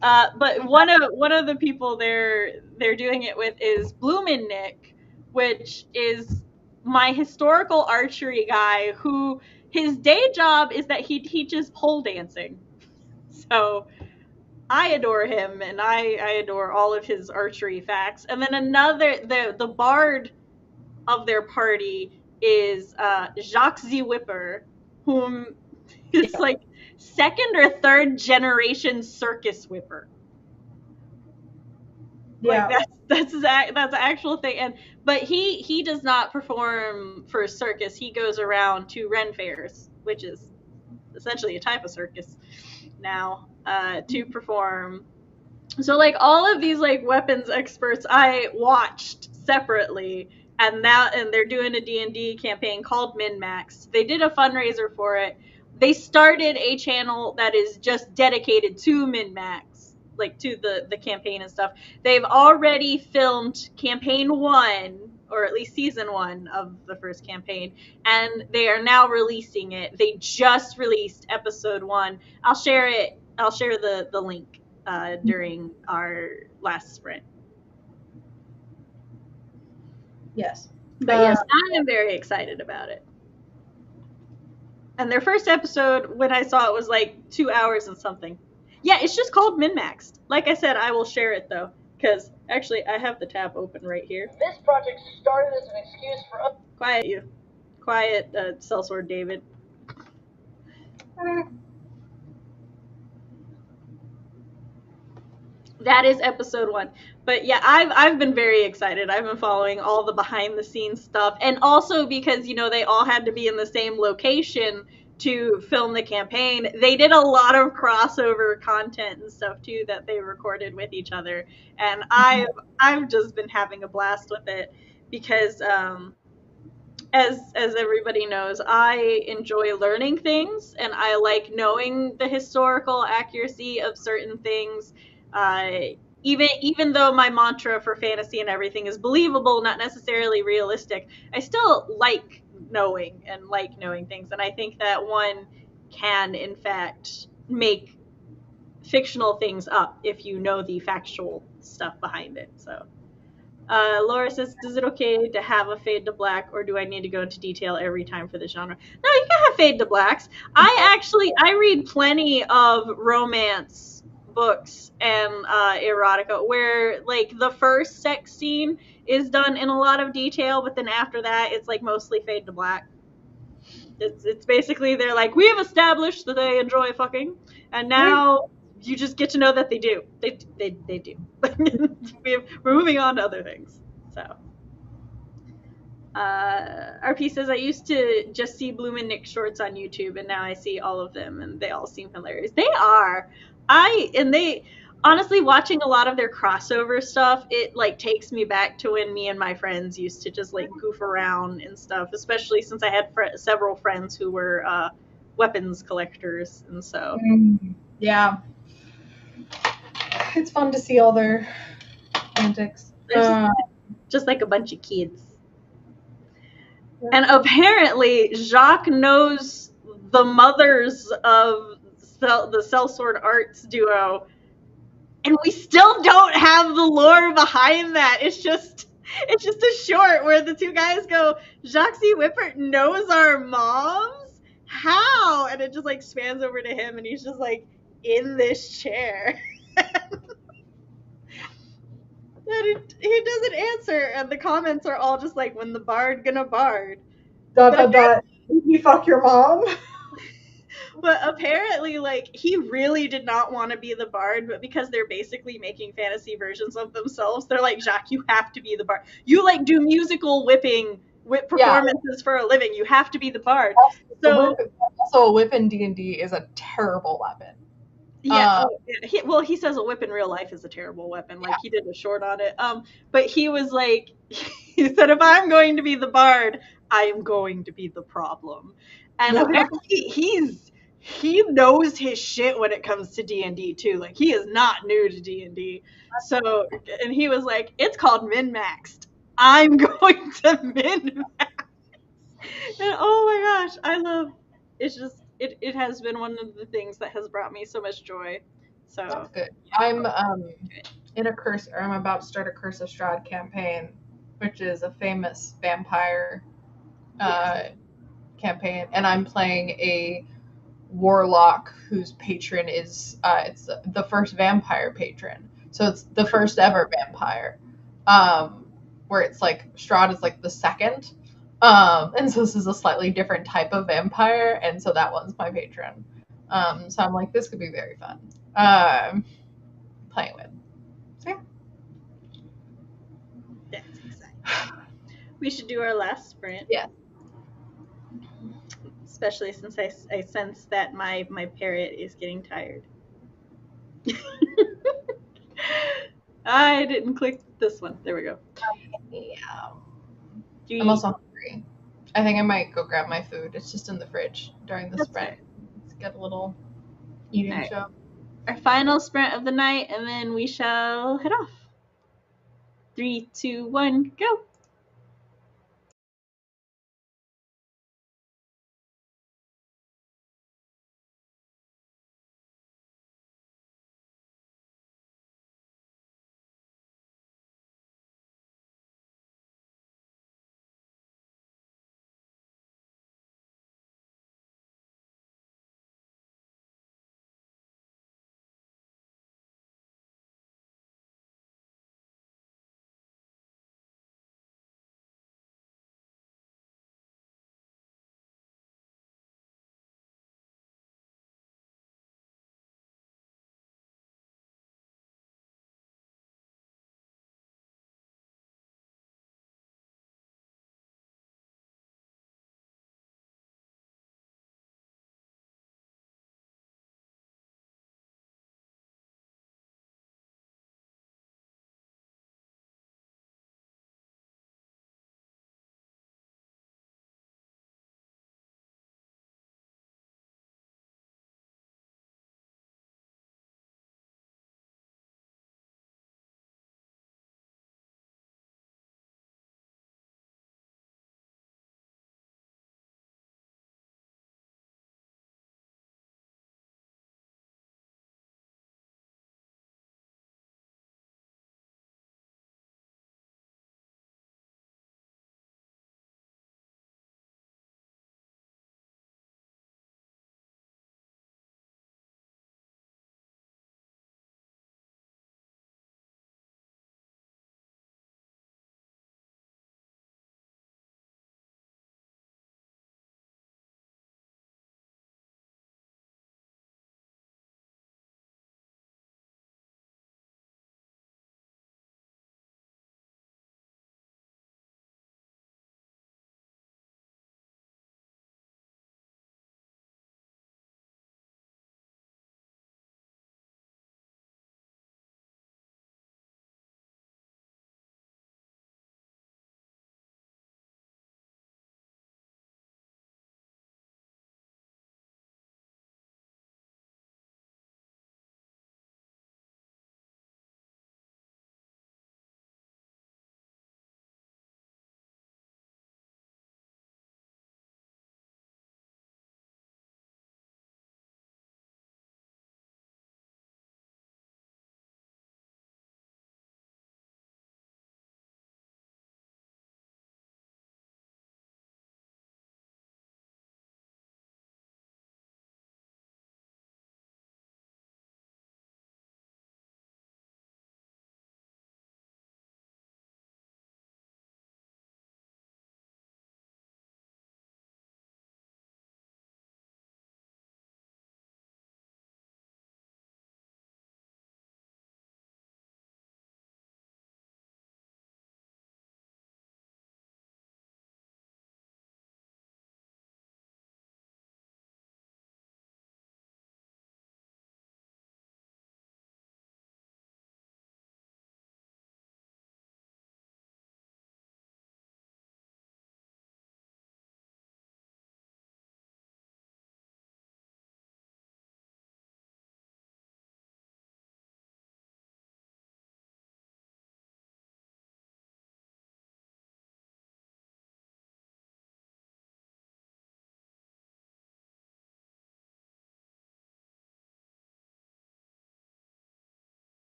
But one of the people they're doing it with is Bloomin' Nick, which is my historical archery guy who his day job is that he teaches pole dancing. So I adore him, and I adore all of his archery facts. And then the bard of their party is Jacques Z. Whipper, whom is like 2nd or 3rd generation circus whipper. Yeah. Like that's an actual thing. But he does not perform for a circus. He goes around to Ren fairs, which is essentially a type of circus now, to perform. So like all of these like weapons experts I watched separately, and they're doing a D&D campaign called Min-Max. They did a fundraiser for it. They started a channel that is just dedicated to Min-Max, like to the campaign and stuff. They've already filmed campaign 1, or at least season 1 of the first campaign, and they are now releasing it. They just released episode 1. I'll share the link during our last sprint. Yes. But yes, I am very excited about it. And their first episode, when I saw it, was like 2 hours and something. Yeah, it's just called Min-Maxed. Like I said, I will share it though, because actually I have the tab open right here. This project started as an excuse for us. Quiet, Sellsword David. That is episode 1. But yeah, I've been very excited. I've been following all the behind the scenes stuff, and also because they all had to be in the same location to film the campaign. They did a lot of crossover content and stuff too that they recorded with each other, and I've just been having a blast with it because as everybody knows, I enjoy learning things, and I like knowing the historical accuracy of certain things. Even though my mantra for fantasy and everything is believable, not necessarily realistic, I still like knowing things, and I think that one can, in fact, make fictional things up if you know the factual stuff behind it. So. Laura says, is it okay to have a fade to black, or do I need to go into detail every time for the genre? No, you can have fade to blacks. I read plenty of romance books and erotica where like the first sex scene is done in a lot of detail, but then after that it's like mostly fade to black. It's basically they're like, we have established that they enjoy fucking, and now you just get to know that they do. They do. We're moving on to other things. So, RP says, I used to just see Bloom and Nick shorts on YouTube, and now I see all of them, and they all seem hilarious. They are. Honestly, watching a lot of their crossover stuff, it like takes me back to when me and my friends used to just like goof around and stuff, especially since I had several friends who were weapons collectors, and so. Yeah. It's fun to see all their antics. Just like a bunch of kids. And apparently, Jacques knows the mothers of the Sellsword Arts duo, and we still don't have the lore behind that. It's just a short where the two guys go, Jacques C. Whippert knows our moms? How? And it just like spans over to him, and he's just like in this chair. And he doesn't answer, and the comments are all just like, when the bard gonna bard. Did you fuck your mom? But apparently, like, he really did not want to be the bard, but because they're basically making fantasy versions of themselves, they're like, Jacques, you have to be the bard. You, like, do musical whip performances for a living. You have to be the bard. Also, a whip in D&D is a terrible weapon. Yeah. He says a whip in real life is a terrible weapon. Like, he did a short on it. But he was like, he said, if I'm going to be the bard, I am going to be the problem. And apparently he knows his shit when it comes to D&D too. Like, he is not new to D&D. So, and he was like, it's called min-maxed. I'm going to min-max. And oh my gosh, it's just, it has been one of the things that has brought me so much joy. So that's good. I'm I'm about to start a Curse of Strahd campaign, which is a famous vampire campaign, and I'm playing a warlock whose patron is it's the first vampire patron. So it's the first ever vampire. Where it's like Strahd is like the second. And so this is a slightly different type of vampire, and so that one's my patron. So I'm like, this could be very fun. Playing with. So yeah. That's exciting. We should do our last sprint. Yeah. Especially since I sense that my parrot is getting tired. I didn't click this one. There we go. Yeah. I'm also hungry. I think I might go grab my food. It's just in the fridge during the sprint. Right. Let's get a little eating show. Our final sprint of the night, and then we shall head off. 3, 2, 1, go!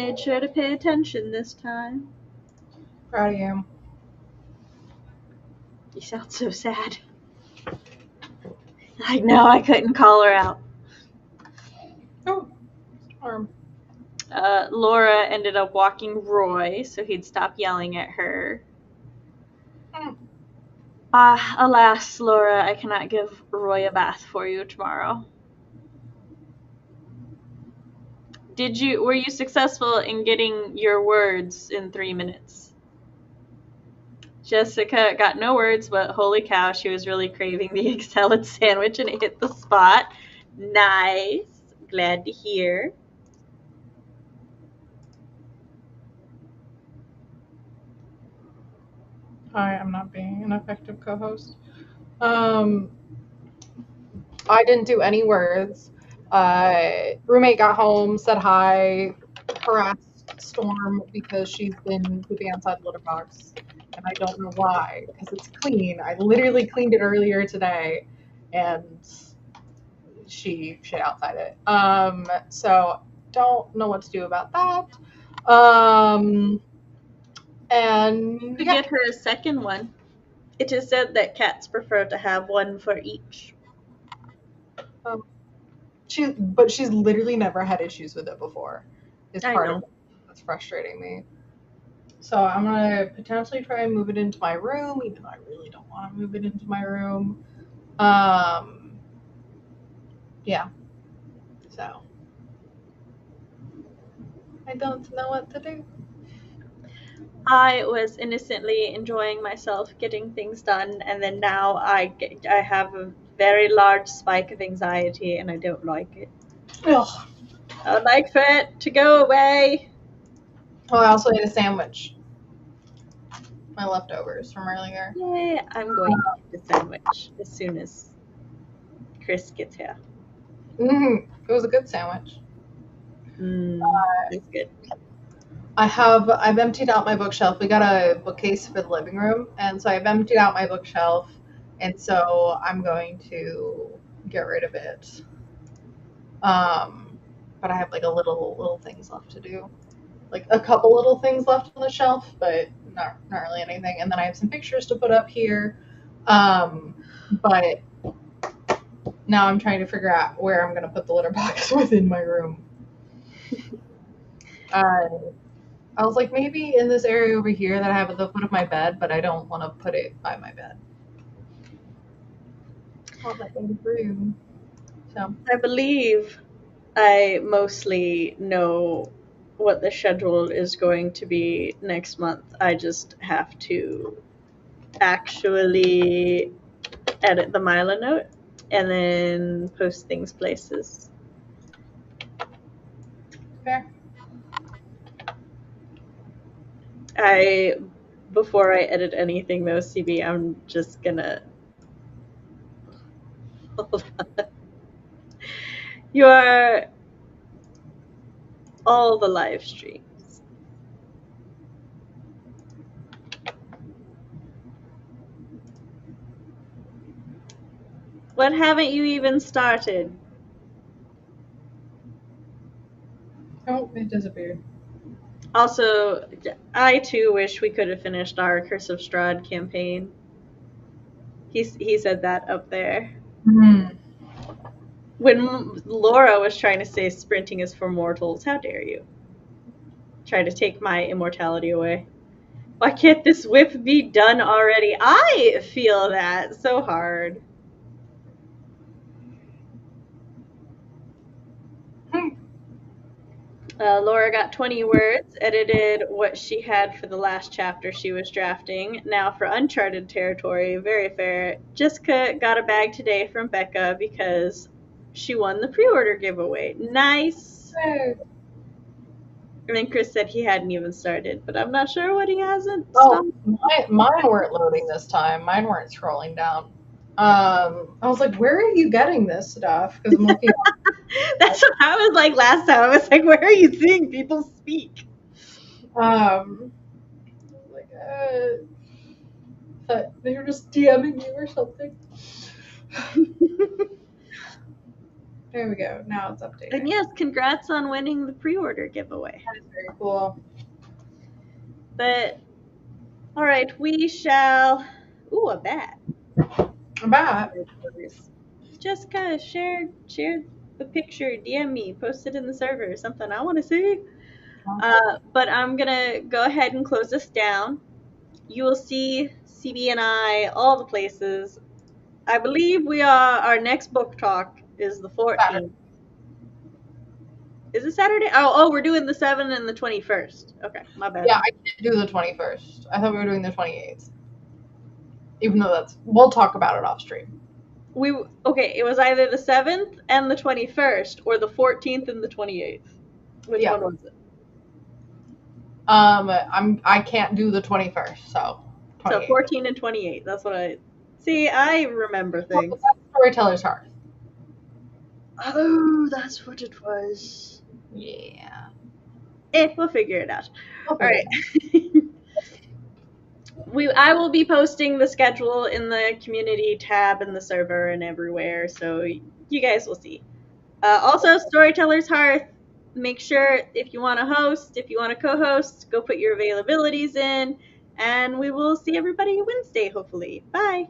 made sure to pay attention this time. Proud of you. You sound so sad. I know, I couldn't call her out. Oh, Storm. Laura ended up walking Roy so he'd stop yelling at her. Alas, Laura, I cannot give Roy a bath for you tomorrow. Were you successful in getting your words in 3 minutes? Jessica got no words, but holy cow, she was really craving the egg salad sandwich and it hit the spot. Nice. Glad to hear. Hi, I'm not being an effective co-host. I didn't do any words. Roommate got home, said hi, harassed Storm because she's been pooping outside the litter box, and I don't know why, because it's clean. I literally cleaned it earlier today, and she shit outside it. So don't know what to do about that. And To yeah. get her a second one. It is said that cats prefer to have one for each. But she's literally never had issues with it before. It's I part know. of it that's frustrating me. So I'm gonna potentially try and move it into my room, even though I really don't want to move it into my room. Yeah. So I don't know what to do. I was innocently enjoying myself getting things done, and then now I have a very large spike of anxiety, and I don't like it. Ugh. I would like for it to go away. Oh, I also ate a sandwich. My leftovers from earlier. Yay, I'm going to eat the sandwich as soon as Chris gets here. It was a good sandwich. It's good. I've emptied out my bookshelf. We got a bookcase for the living room, and so I've emptied out my bookshelf, and so I'm going to get rid of it. But I have like a little things left to do, like a couple little things left on the shelf, but not really anything. And then I have some pictures to put up here, but now I'm trying to figure out where I'm gonna put the litter box within my room. I was like, maybe in this area over here that I have at the foot of my bed, but I don't want to put it by my bed. All that in the room. So I believe I mostly know what the schedule is going to be next month. I just have to actually edit the Mila note and then post things places. fair. Before I edit anything though, CB, I'm just gonna hold on. You are all the live streams. What haven't you even started? Oh, it disappeared. Also, I too wish we could have finished our Curse of Strahd campaign. He said that up there. When Laura was trying to say sprinting is for mortals, how dare you? Try to take my immortality away. Why can't this whip be done already? I feel that so hard. Laura got 20 words, edited what she had for the last chapter she was drafting. Now for Uncharted Territory, very fair. Jessica got a bag today from Becca because she won the pre-order giveaway. Nice! Hey. And then Chris said he hadn't even started, but I'm not sure what he hasn't Oh, stopped. mine weren't loading this time. Mine weren't scrolling down. I was like, where are you getting this stuff? Because I'm looking. That's what I was like last time. I was like, where are you seeing people speak? Like, but they're just DMing you or something. There we go. Now it's updating. And yes, congrats on winning the pre-order giveaway. That is very cool. But all right, we shall. Ooh, a bat. A bat. Just kind of share the picture, DM me, post it in the server or something. I want to see. But I'm gonna go ahead and close this down. You will see CB and I all the places. I believe our next book talk is the 14th. Saturday. Is it Saturday? Oh, we're doing the 7th and the 21st. Okay, my bad. Yeah, I can't do the 21st. I thought we were doing the 28th. Even though we'll talk about it off stream. It was either the 7th and the 21st or the 14th and the 28th. Which one was it? I can't do the 21st, so 28th. So 14 and 28. That's what I remember things. That's Storytellers Hearth. Oh, that's what it was. Yeah. We'll figure it out. Okay. All right. I will be posting the schedule in the community tab in the server and everywhere, so you guys will see. Also, Storytellers Hearth, make sure if you want to host, if you want to co-host, go put your availabilities in, and we will see everybody Wednesday, hopefully. Bye.